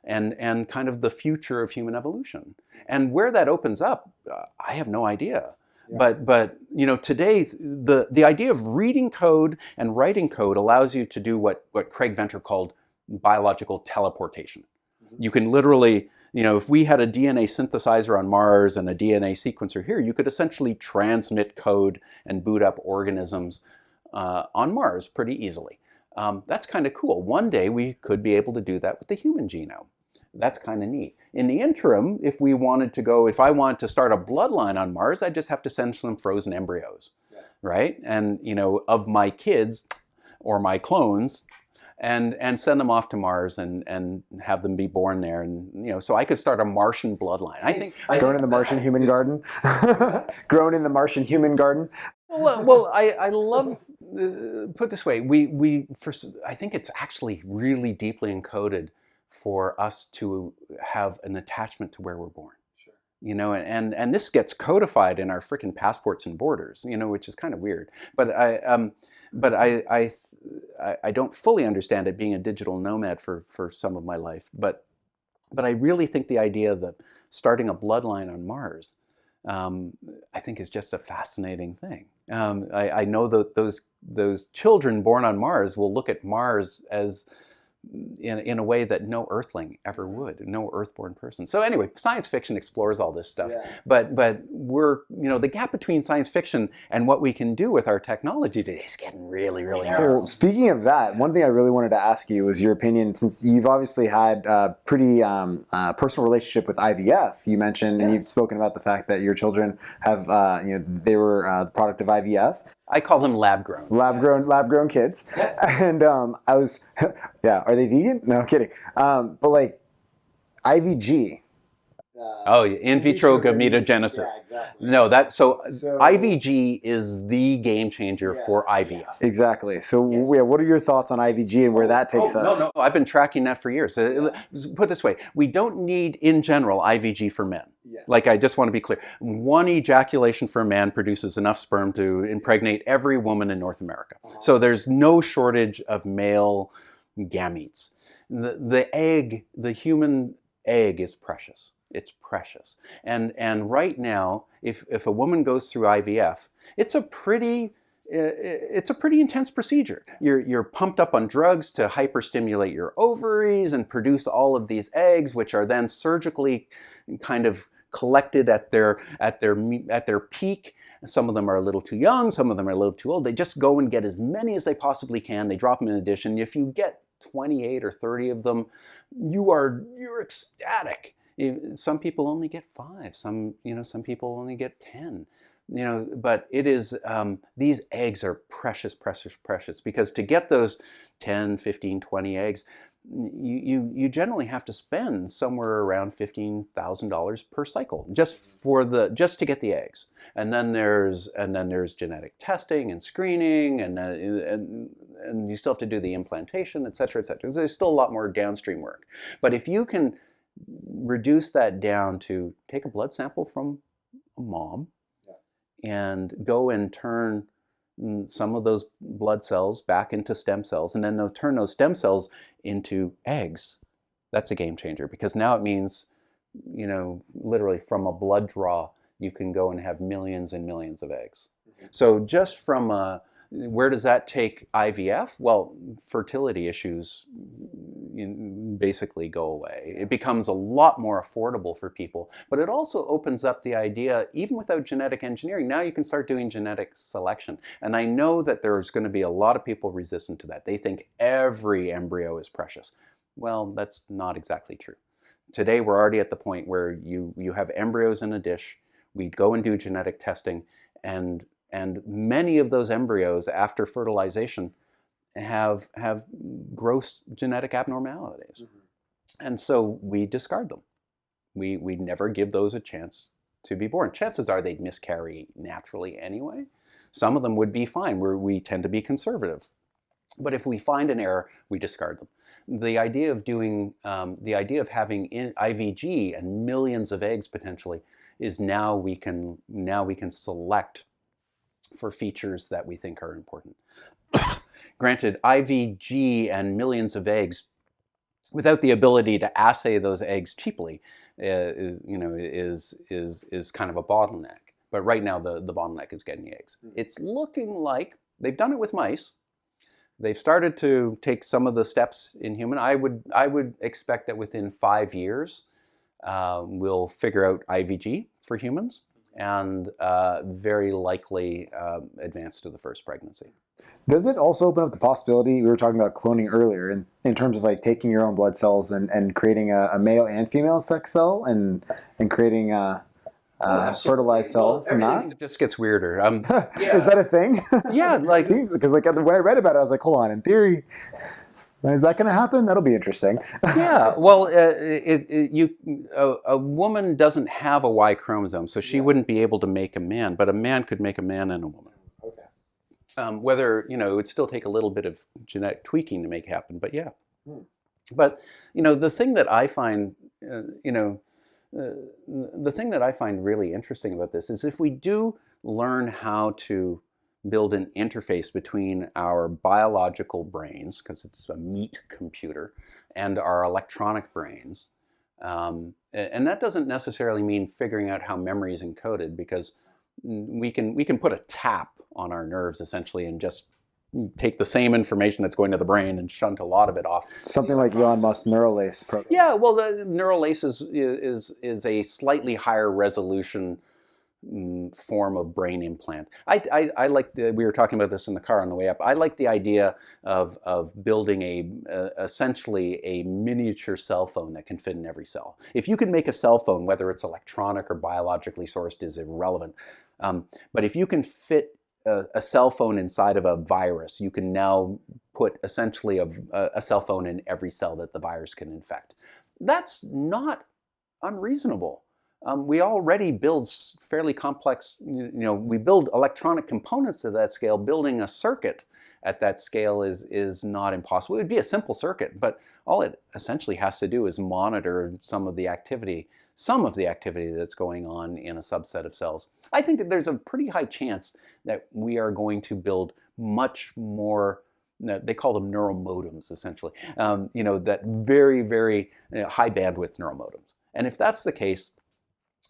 and kind of the future of human evolution. And where that opens up, I have no idea. But you know, today the idea of reading code and writing code allows you to do what Craig Venter called biological teleportation. You can literally, you know, if we had a DNA synthesizer on Mars and a DNA sequencer here, you could essentially transmit code and boot up organisms on Mars pretty easily. That's kind of cool. One day we could be able to do that with the human genome. That's kind of neat. In the interim, if I wanted to start a bloodline on Mars, I just have to send some frozen embryos, right? And, you know, of my kids or my clones, and send them off to Mars and have them be born there. And, you know, so I could start a Martian bloodline. I think grown in the Martian human garden. Grown in the Martian human garden. Well, I love. Put it this way, I think it's actually really deeply encoded for us to have an attachment to where we're born. You know, and this gets codified in our frickin' passports and borders, you know, which is kind of weird. But I don't fully understand it, being a digital nomad for some of my life. But I really think the idea that starting a bloodline on Mars, I think is just a fascinating thing. I know that those children born on Mars will look at Mars as in a way that no Earthling ever would, no Earthborn person. So anyway, science fiction explores all this stuff, but we're, you know, the gap between science fiction and what we can do with our technology today is getting really, really narrow. Well, speaking of that, one thing I really wanted to ask you was your opinion, since you've obviously had a pretty personal relationship with IVF. You mentioned, and you've spoken about the fact that your children have, you know, they were the product of IVF. I call them lab grown. Lab grown kids. And I was, yeah, are they vegan? No, kidding. But like IVG. In vitro gametogenesis. Yeah, exactly. No, so IVG is the game changer for IVF. Exactly. So yeah, what are your thoughts on IVG and where that takes us? No, I've been tracking that for years. Put it this way, we don't need, in general, IVG for men. Yeah. Like, I just want to be clear. One ejaculation for a man produces enough sperm to impregnate every woman in North America. So there's no shortage of male gametes. The human egg is precious. It's precious. And right now, if a woman goes through IVF, it's a pretty intense procedure. You're pumped up on drugs to hyperstimulate your ovaries and produce all of these eggs, which are then surgically kind of collected at their peak. Some of them are a little too young, some of them are a little too old. They just go and get as many as they possibly can. They drop them in a dish, and if you get 28 or 30 of them, you're ecstatic. Some people only get 5. Some people only get 10. But it is, these eggs are precious, precious, precious, because to get those 10, 15, 20 eggs, you generally have to spend somewhere around $15,000 per cycle just to get the eggs. And then there's genetic testing and screening, and you still have to do the implantation, et cetera, et cetera. There's still a lot more downstream work. But if you can reduce that down to take a blood sample from a mom and go and turn some of those blood cells back into stem cells, and then they'll turn those stem cells into eggs, that's a game changer, because now it means, literally from a blood draw, you can go and have millions and millions of eggs. So just from where does that take IVF? Well, fertility issues basically go away. It becomes a lot more affordable for people, but it also opens up the idea, even without genetic engineering, now you can start doing genetic selection. And I know that there's going to be a lot of people resistant to that. They think every embryo is precious. Well, that's not exactly true. Today, we're already at the point where you have embryos in a dish. We go and do genetic testing, and many of those embryos after fertilization have gross genetic abnormalities. And so we discard them. We never give those a chance to be born. Chances are they'd miscarry naturally anyway. Some of them would be fine. We tend to be conservative. But if we find an error, we discard them. The idea of having IVG and millions of eggs potentially is now we can select for features that we think are important. Granted, IVG and millions of eggs, without the ability to assay those eggs cheaply, is kind of a bottleneck. But right now, the bottleneck is getting the eggs. It's looking like they've done it with mice. They've started to take some of the steps in human. I would expect that within 5 years, we'll figure out IVG for humans, and very likely advance to the first pregnancy. Does it also open up the possibility, we were talking about cloning earlier, in terms of like taking your own blood cells and creating a male and female sex cell and creating a fertilized cell from that? It just gets weirder. Is that a thing? Yeah, like, it seems, because like when I read about it, I was like, hold on, in theory, is that going to happen? That'll be interesting. Yeah, well, a woman doesn't have a Y chromosome, so she wouldn't be able to make a man, but a man could make a man and a woman. Okay. Whether, it would still take a little bit of genetic tweaking to make it happen, but yeah. But, the thing that I find, the thing that I find really interesting about this is if we do learn how to build an interface between our biological brains, because it's a meat computer, and our electronic brains. And that doesn't necessarily mean figuring out how memory is encoded, because we can put a tap on our nerves essentially and just take the same information that's going to the brain and shunt a lot of it off. Something like Elon Musk's neural lace program. Yeah, well, the neural lace is a slightly higher resolution form of brain implant. I like we were talking about this in the car on the way up. I like the idea of building essentially a miniature cell phone that can fit in every cell. If you can make a cell phone, whether it's electronic or biologically sourced, is irrelevant. But if you can fit a cell phone inside of a virus, you can now put essentially a cell phone in every cell that the virus can infect. That's not unreasonable. We already build fairly complex, we build electronic components to that scale. Building a circuit at that scale is not impossible. It would be a simple circuit, but all it essentially has to do is monitor some of the activity that's going on in a subset of cells. I think that there's a pretty high chance that we are going to build much more, they call them neural modems, essentially, that very, very high bandwidth neural modems. And if that's the case,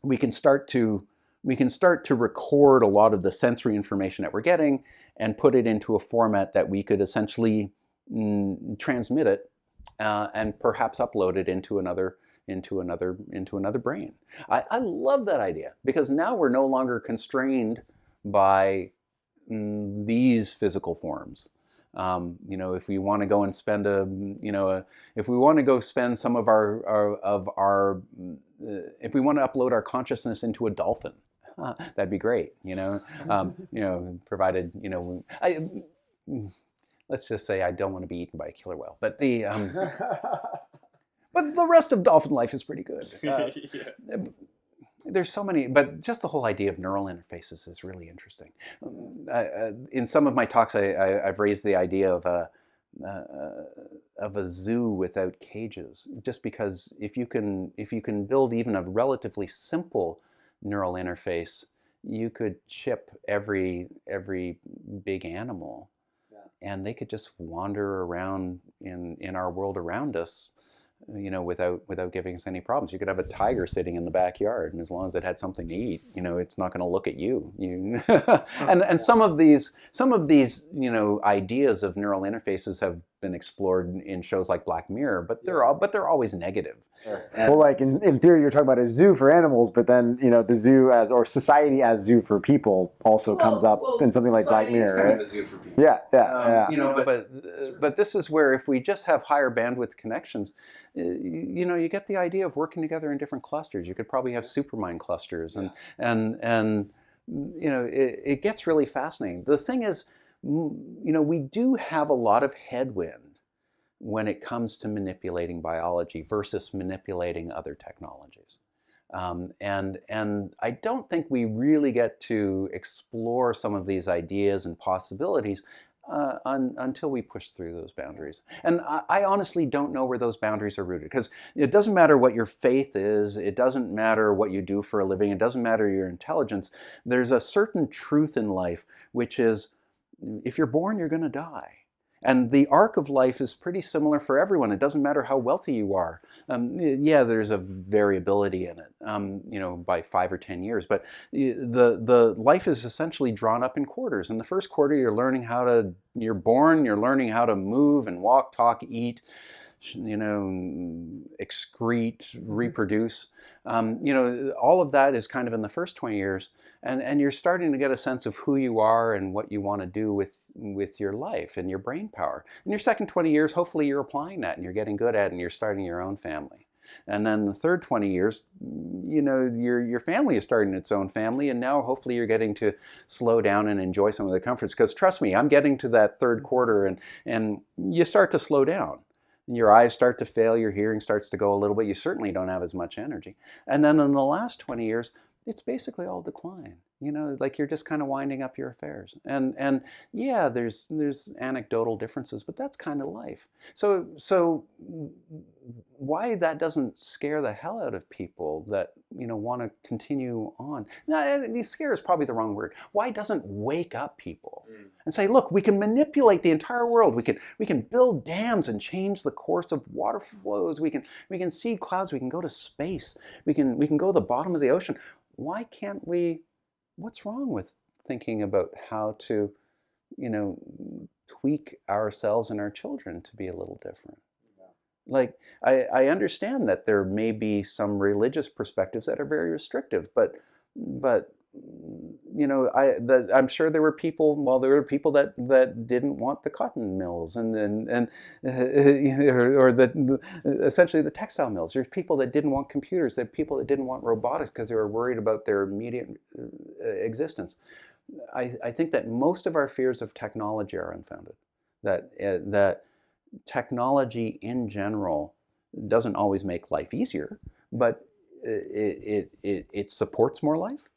we can start to record a lot of the sensory information that we're getting and put it into a format that we could essentially transmit it and perhaps upload it into another brain. I love that idea, because now we're no longer constrained by these physical forms. If we want to go and spend if we want to go spend some of if we want to upload our consciousness into a dolphin, that'd be great. Provided let's just say I don't want to be eaten by a killer whale, but but the rest of dolphin life is pretty good. There's so many, but just the whole idea of neural interfaces is really interesting. In some of my talks, I've raised the idea of a zoo without cages, just because if you can build even a relatively simple neural interface, you could chip every big animal, and they could just wander around in our world around us, without giving us any problems. You could have a tiger sitting in the backyard, and as long as it had something to eat, it's not going to look at you. And some of these ideas of neural interfaces have been explored in shows like Black Mirror, but they're always negative. Well, like in theory, you're talking about a zoo for animals, but then the zoo or society as zoo for people also comes up in something like Black Mirror. Kind of a zoo for people. Yeah. But this is where, if we just have higher bandwidth connections, you get the idea of working together in different clusters. You could probably have supermind clusters, and it gets really fascinating. The thing is, we do have a lot of headwind when it comes to manipulating biology versus manipulating other technologies. And I don't think we really get to explore some of these ideas and possibilities until we push through those boundaries. And I honestly don't know where those boundaries are rooted, because it doesn't matter what your faith is, it doesn't matter what you do for a living, it doesn't matter your intelligence. There's a certain truth in life, which is, if you're born, you're going to die. And the arc of life is pretty similar for everyone. It doesn't matter how wealthy you are. There's a variability in it, by 5 or 10 years. But the life is essentially drawn up in quarters. In the first quarter, you're learning you're born, you're learning how to move and walk, talk, eat, excrete, reproduce. All of that is kind of in the first 20 years. And you're starting to get a sense of who you are and what you want to do with your life and your brain power. In your second 20 years, hopefully you're applying that and you're getting good at it and you're starting your own family. And then the third 20 years, your family is starting its own family, and now hopefully you're getting to slow down and enjoy some of the comforts. Because trust me, I'm getting to that third quarter, and you start to slow down. Your eyes start to fail, your hearing starts to go a little bit, you certainly don't have as much energy. And then in the last 20 years, it's basically all decline. Like you're just kind of winding up your affairs. And yeah, there's anecdotal differences, but that's kind of life. So why that doesn't scare the hell out of people that want to continue on? No, scare is probably the wrong word. Why doesn't wake up people and say, look, we can manipulate the entire world. We can build dams and change the course of water flows. We can see clouds. We can go to space. We can go to the bottom of the ocean. Why can't we? What's wrong with thinking about how to, tweak ourselves and our children to be a little different? Like, I understand that there may be some religious perspectives that are very restrictive, but I'm sure there were people. Well, there were people that didn't want the cotton mills and essentially the textile mills. There's people that didn't want computers. There are people that didn't want robotics because they were worried about their immediate existence. I think that most of our fears of technology are unfounded. That technology in general doesn't always make life easier, but it supports more life.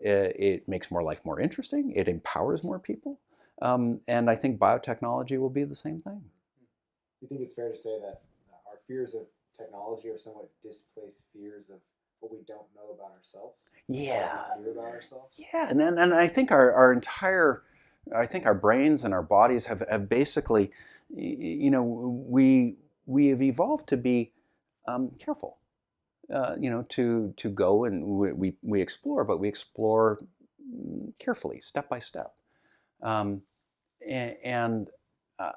It makes more life more interesting. It empowers more people. And I think biotechnology will be the same thing. You think it's fair to say that our fears of technology are somewhat displaced fears of what we don't know about ourselves? Yeah. What we fear about ourselves? Yeah, and I think our entire, I think our brains and our bodies have basically, we have evolved to be careful. To go and we explore, but we explore carefully, step by step. Um, and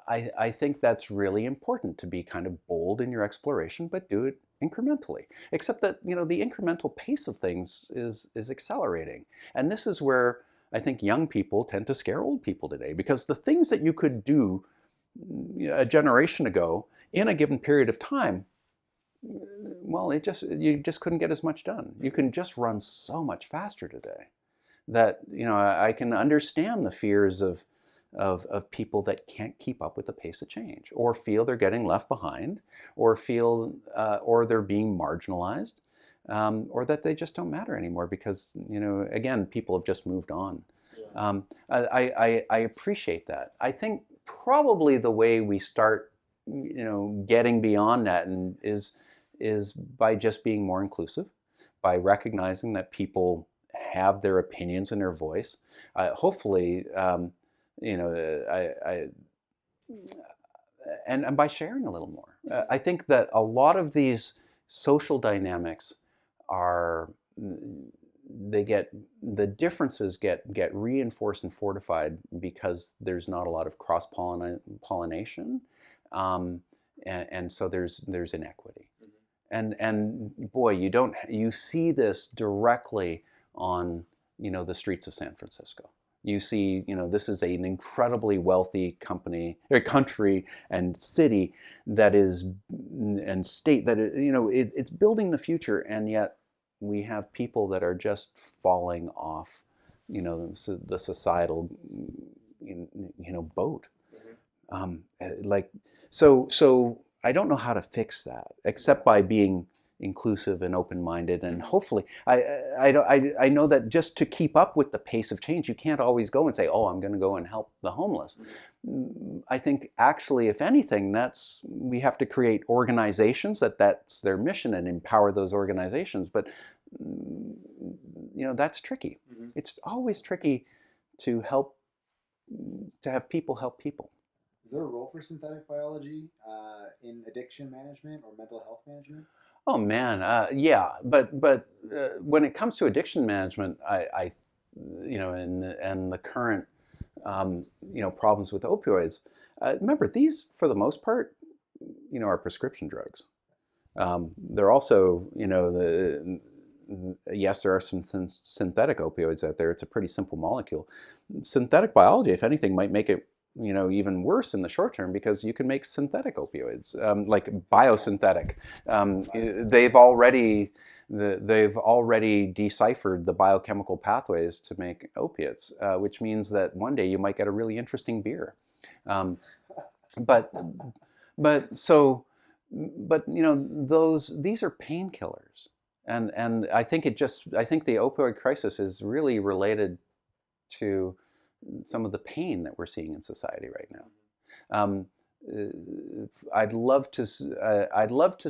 I think that's really important, to be kind of bold in your exploration, but do it incrementally. Except that the incremental pace of things is accelerating, and this is where I think young people tend to scare old people today, because the things that you could do a generation ago in a given period of time, well, you just couldn't get as much done. You can just run so much faster today that I can understand the fears of people that can't keep up with the pace of change, or feel they're getting left behind, or feel or they're being marginalized, or that they just don't matter anymore because again, people have just moved on. Yeah. I appreciate that. I think probably the way we start getting beyond that is by just being more inclusive, by recognizing that people have their opinions and their voice. Hopefully, and by sharing a little more. I think that a lot of these social dynamics are, the differences get reinforced and fortified because there's not a lot of cross pollination, and so there's inequity. And boy, you see this directly on the streets of San Francisco. You see, this is an incredibly wealthy country and city and state that it's building the future, and yet we have people that are just falling off, the societal, boat. So I don't know how to fix that except by being inclusive and open-minded, and hopefully I know that just to keep up with the pace of change, you can't always go and say, oh, I'm going to go and help the homeless. I think actually, if anything, we have to create organizations that's their mission and empower those organizations. But that's tricky. It's always tricky to have people help people. Is there a role for synthetic biology in addiction management or mental health management? Oh man, yeah, but when it comes to addiction management, I and the current problems with opioids, remember, these for the most part are prescription drugs. They're also yes, there are some synthetic opioids out there. It's a pretty simple molecule. Synthetic biology, if anything, might make it even worse in the short term, because you can make synthetic opioids, like biosynthetic. They've already deciphered the biochemical pathways to make opiates, which means that one day you might get a really interesting beer. But these are painkillers, and I think the opioid crisis is really related to some of the pain that we're seeing in society right now. I'd love to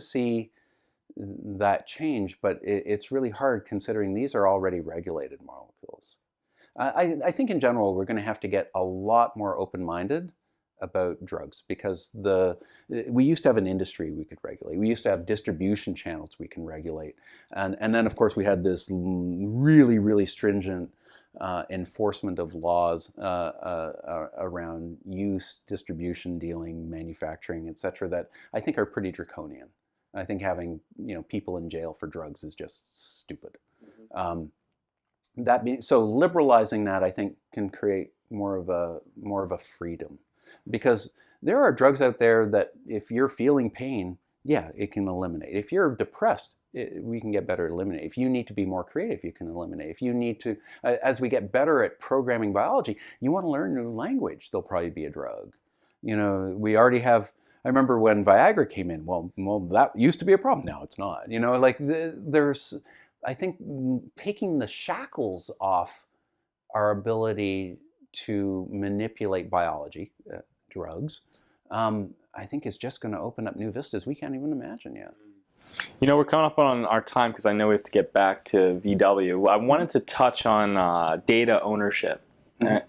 see that change, but it's really hard considering these are already regulated molecules. I think in general we're going to have to get a lot more open-minded about drugs, because we used to have an industry we could regulate. We used to have distribution channels we can regulate, and then of course we had this really, really stringent enforcement of laws around use, distribution, dealing, manufacturing, etc., that I think are pretty draconian. I think having people in jail for drugs is just stupid. So liberalizing that, I think, can create more of a freedom, because there are drugs out there that if you're feeling pain, yeah, it can eliminate. If you're depressed, we can get better at eliminate. If you need to be more creative, you can eliminate. If you need to, as we get better at programming biology, you want to learn a new language, there'll probably be a drug. You know, we already have, I remember when Viagra came in, well, that used to be a problem, now it's not. You know, like there's, I think taking the shackles off our ability to manipulate biology, drugs, I think is just going to open up new vistas we can't even imagine yet. You know, we're coming up on our time because I know we have to get back to VW. I wanted to touch on data ownership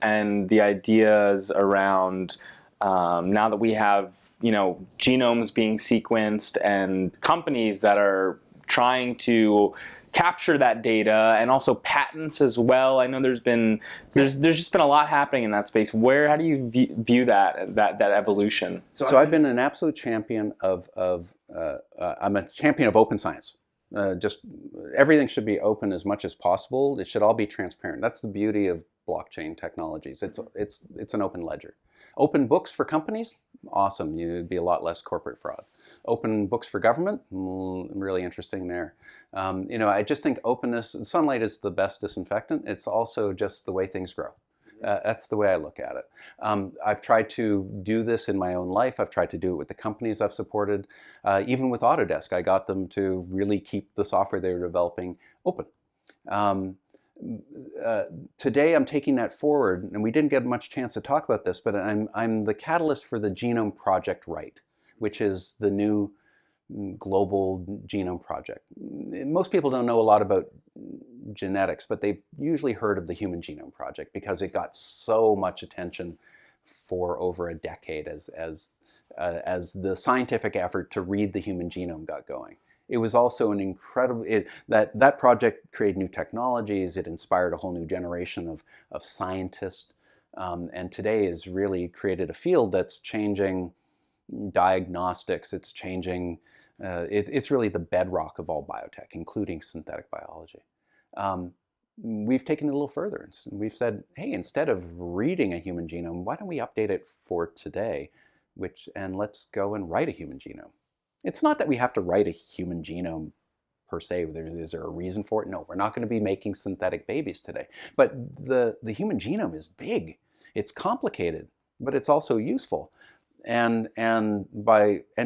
and the ideas around now that we have, you know, genomes being sequenced and companies that are trying to capture that data, and also patents as well. I know there's just been a lot happening in that space. How do you view that evolution? So I've been an absolute champion I'm a champion of open science. Just everything should be open as much as possible. It should all be transparent. That's the beauty of blockchain technologies. It's an open ledger. Open books for companies, awesome. You'd be a lot less corporate fraud. Open books for government, really interesting there. You know, I just think openness, sunlight is the best disinfectant. It's also just the way things grow. That's the way I look at it. I've tried to do this in my own life. I've tried to do it with the companies I've supported. Even with Autodesk, I got them to really keep the software they were developing open. Today I'm taking that forward, and we didn't get much chance to talk about this, but I'm the catalyst for the Genome Project-write, which is the new global genome project. Most people don't know a lot about genetics, but they've usually heard of the Human Genome Project because it got so much attention for over a decade as the scientific effort to read the human genome got going. It was also an incredible, that project created new technologies. It inspired a whole new generation of scientists, and today has really created a field that's changing diagnostics. It's changing, it's really the bedrock of all biotech, including synthetic biology. We've taken it a little further. We've said, hey, instead of reading a human genome, why don't we update it for today, and let's go and write a human genome. It's not that we have to write a human genome per se. Is there a reason for it? No, we're not going to be making synthetic babies today. But the human genome is big. It's complicated, but it's also useful. And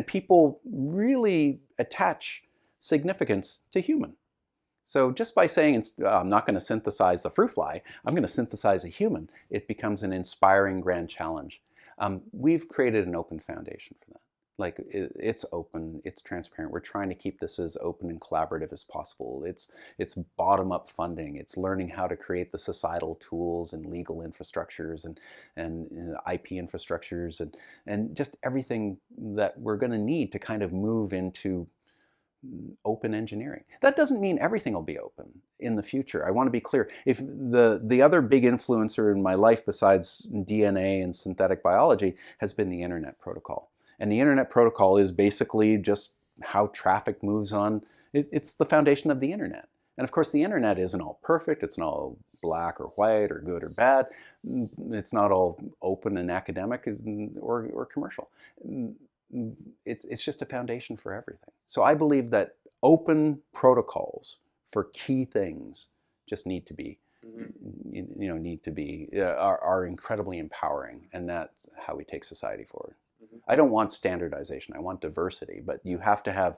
people really attach significance to human. So just by saying, I'm not going to synthesize the fruit fly, I'm going to synthesize a human, it becomes an inspiring grand challenge. We've created an open foundation for that. Like it's open, it's transparent. We're trying to keep this as open and collaborative as possible. It's bottom-up funding. It's learning how to create the societal tools and legal infrastructures and IP infrastructures and just everything that we're going to need to kind of move into open engineering. That doesn't mean everything will be open in the future. I want to be clear. If the other big influencer in my life besides DNA and synthetic biology has been the Internet Protocol. And the Internet Protocol is basically just how traffic moves on. It's the foundation of the Internet. And of course, the Internet isn't all perfect. It's not all black or white or good or bad. It's not all open and academic or commercial. It's just a foundation for everything. So I believe that open protocols for key things just need to be, are incredibly empowering, and that's how we take society forward. I don't want standardization. I want diversity, but you have to have,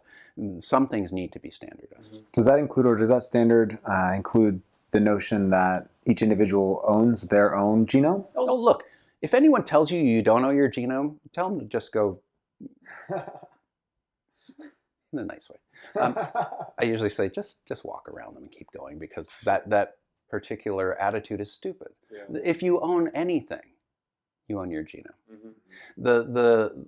some things need to be standardized. Does that include, or does that standard include the notion that each individual owns their own genome? Oh, look, if anyone tells you you don't know your genome, tell them to just go in a nice way. I usually say just walk around them and keep going, because that particular attitude is stupid. Yeah. If you own anything, you own your genome. Mm-hmm.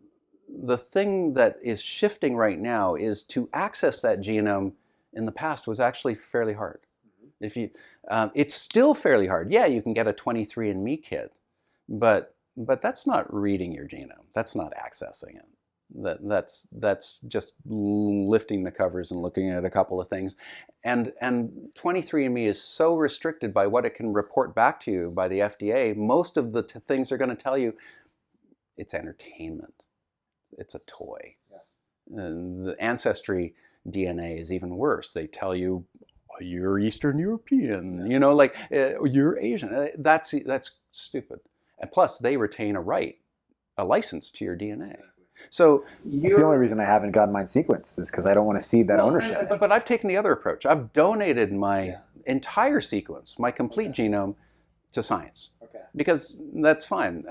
The thing that is shifting right now is to access that genome in the past was actually fairly hard. Mm-hmm. If you, it's still fairly hard. Yeah, you can get a 23andMe kit, but that's not reading your genome. That's not accessing it. That's just lifting the covers and looking at a couple of things, and 23andMe is so restricted by what it can report back to you by the FDA. Most of the things are going to tell you it's entertainment, it's a toy. Yeah. The ancestry DNA is even worse. They tell you, "Oh, you're Eastern European, you know, like you're Asian." That's stupid. And plus, they retain a license to your DNA. So That's the only reason I haven't gotten mine sequenced, is because I don't want to cede that ownership. But I've taken the other approach. I've donated my entire sequence, my complete genome, to science. Because that's fine.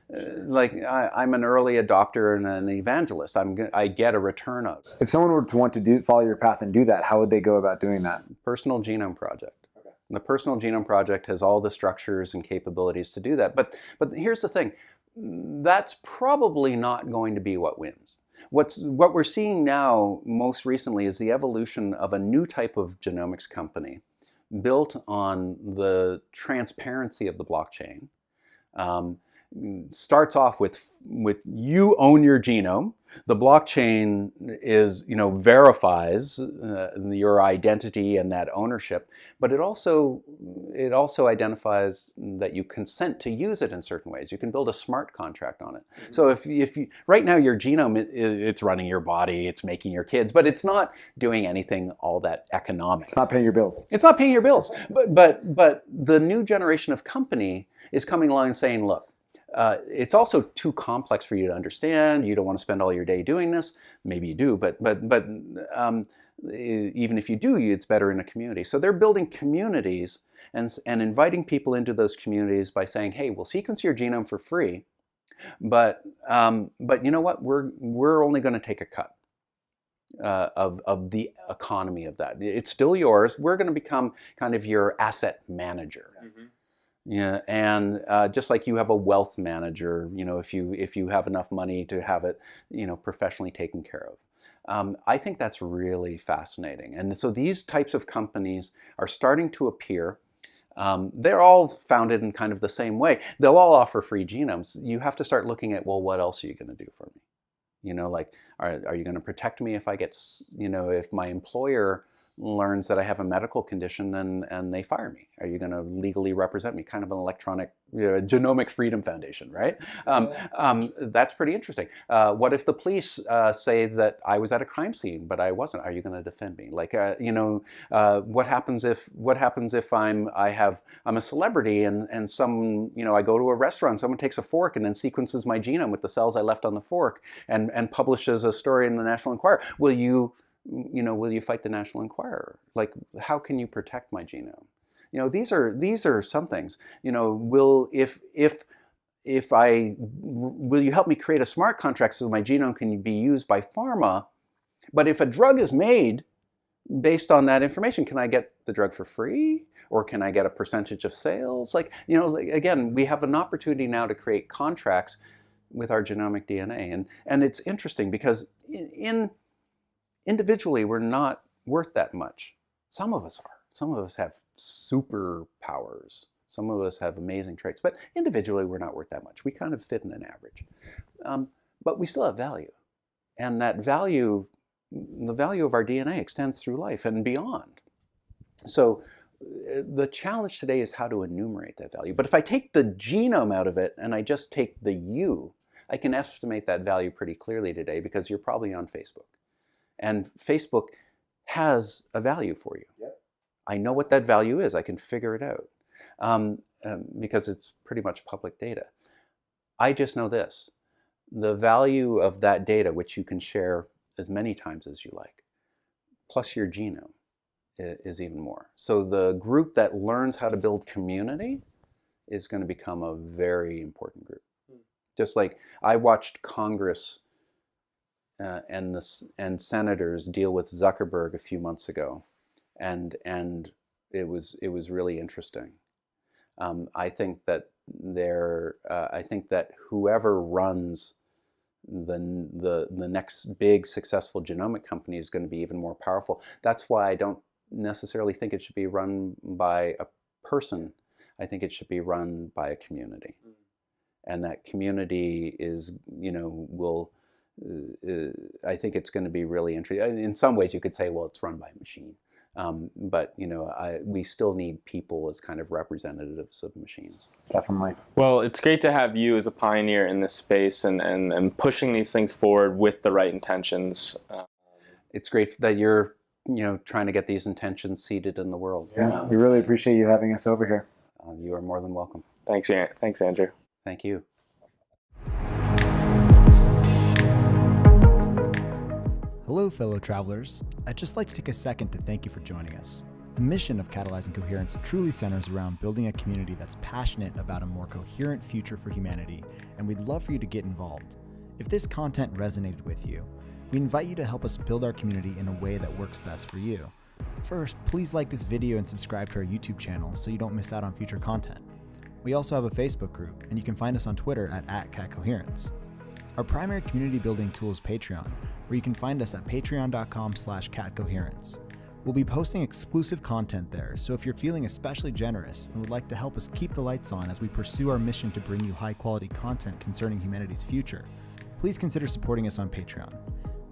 Like I'm an early adopter and an evangelist. I get a return of it. If someone were to want to follow your path and do that, how would they go about doing that? Personal Genome Project. The Personal Genome Project has all the structures and capabilities to do that. But here's the thing. That's probably not going to be what wins. What we're seeing now most recently is the evolution of a new type of genomics company built on the transparency of the blockchain. Starts off with you own your genome. The blockchain is, verifies your identity and that ownership, but it also identifies that you consent to use it in certain ways. You can build a smart contract on it. Mm-hmm. So if you, right now your genome, it's running your body, it's making your kids, but it's not doing anything all that economic. It's not paying your bills. It's not paying your bills. But the new generation of company is coming along and saying, look, it's also too complex for you to understand. You don't want to spend all your day doing this. Maybe you do, but even if you do, it's better in a community. So they're building communities and inviting people into those communities by saying, hey, we'll sequence your genome for free, but you know what? We're only going to take a cut of the economy of that. It's still yours. We're going to become kind of your asset manager. Mm-hmm. Yeah, and just like you have a wealth manager, if you have enough money to have it, professionally taken care of. I think that's really fascinating. And so these types of companies are starting to appear. They're all founded in kind of the same way. They'll all offer free genomes. You have to start looking at, well, what else are you going to do for me? Like, are you going to protect me if I get, if my employer learns that I have a medical condition and they fire me? Are you going to legally represent me? Kind of an electronic genomic freedom foundation, right? That's pretty interesting. What if the police say that I was at a crime scene but I wasn't? Are you going to defend me? Like, what happens if I'm a celebrity and some, I go to a restaurant, someone takes a fork and then sequences my genome with the cells I left on the fork and publishes a story in the National Enquirer? Will you fight the National Enquirer? Like, how can you protect my genome? These are some things. Will you help me create a smart contract so my genome can be used by pharma? But if a drug is made based on that information, can I get the drug for free? Or can I get a percentage of sales? Again, we have an opportunity now to create contracts with our genomic DNA. And it's interesting because individually, we're not worth that much. Some of us are. Some of us have superpowers. Some of us have amazing traits. But individually, we're not worth that much. We kind of fit in an average. But we still have value. And that value, the value of our DNA extends through life and beyond. So the challenge today is how to enumerate that value. But if I take the genome out of it and I just take the you, I can estimate that value pretty clearly today because you're probably on Facebook. And Facebook has a value for you. Yep. I know what that value is. I can figure it out because it's pretty much public data. I just know this. The value of that data, which you can share as many times as you like, plus your genome, is even more. So the group that learns how to build community is going to become a very important group. Just like I watched Congress and senators deal with Zuckerberg a few months ago, and it was really interesting. I think that whoever runs the next big successful genomic company is going to be even more powerful. That's why I don't necessarily think it should be run by a person. I think it should be run by a community, and that community is will. I think it's going to be really interesting. In some ways, you could say, well, it's run by a machine. But we still need people as kind of representatives of machines. Definitely. Well, it's great to have you as a pioneer in this space and pushing these things forward with the right intentions. It's great that you're trying to get these intentions seeded in the world. Yeah, we really appreciate you having us over here. You are more than welcome. Thanks, Andrew. Thank you. Hello, fellow travelers. I'd just like to take a second to thank you for joining us. The mission of Catalyzing Coherence truly centers around building a community that's passionate about a more coherent future for humanity, and we'd love for you to get involved. If this content resonated with you, we invite you to help us build our community in a way that works best for you. First, please like this video and subscribe to our YouTube channel so you don't miss out on future content. We also have a Facebook group, and you can find us on Twitter at @CatCoherence. Our primary community building tool is Patreon, where you can find us at patreon.com/catcoherence. We'll be posting exclusive content there, so if you're feeling especially generous and would like to help us keep the lights on as we pursue our mission to bring you high-quality content concerning humanity's future, please consider supporting us on Patreon.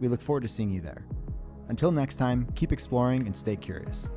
We look forward to seeing you there. Until next time, keep exploring and stay curious.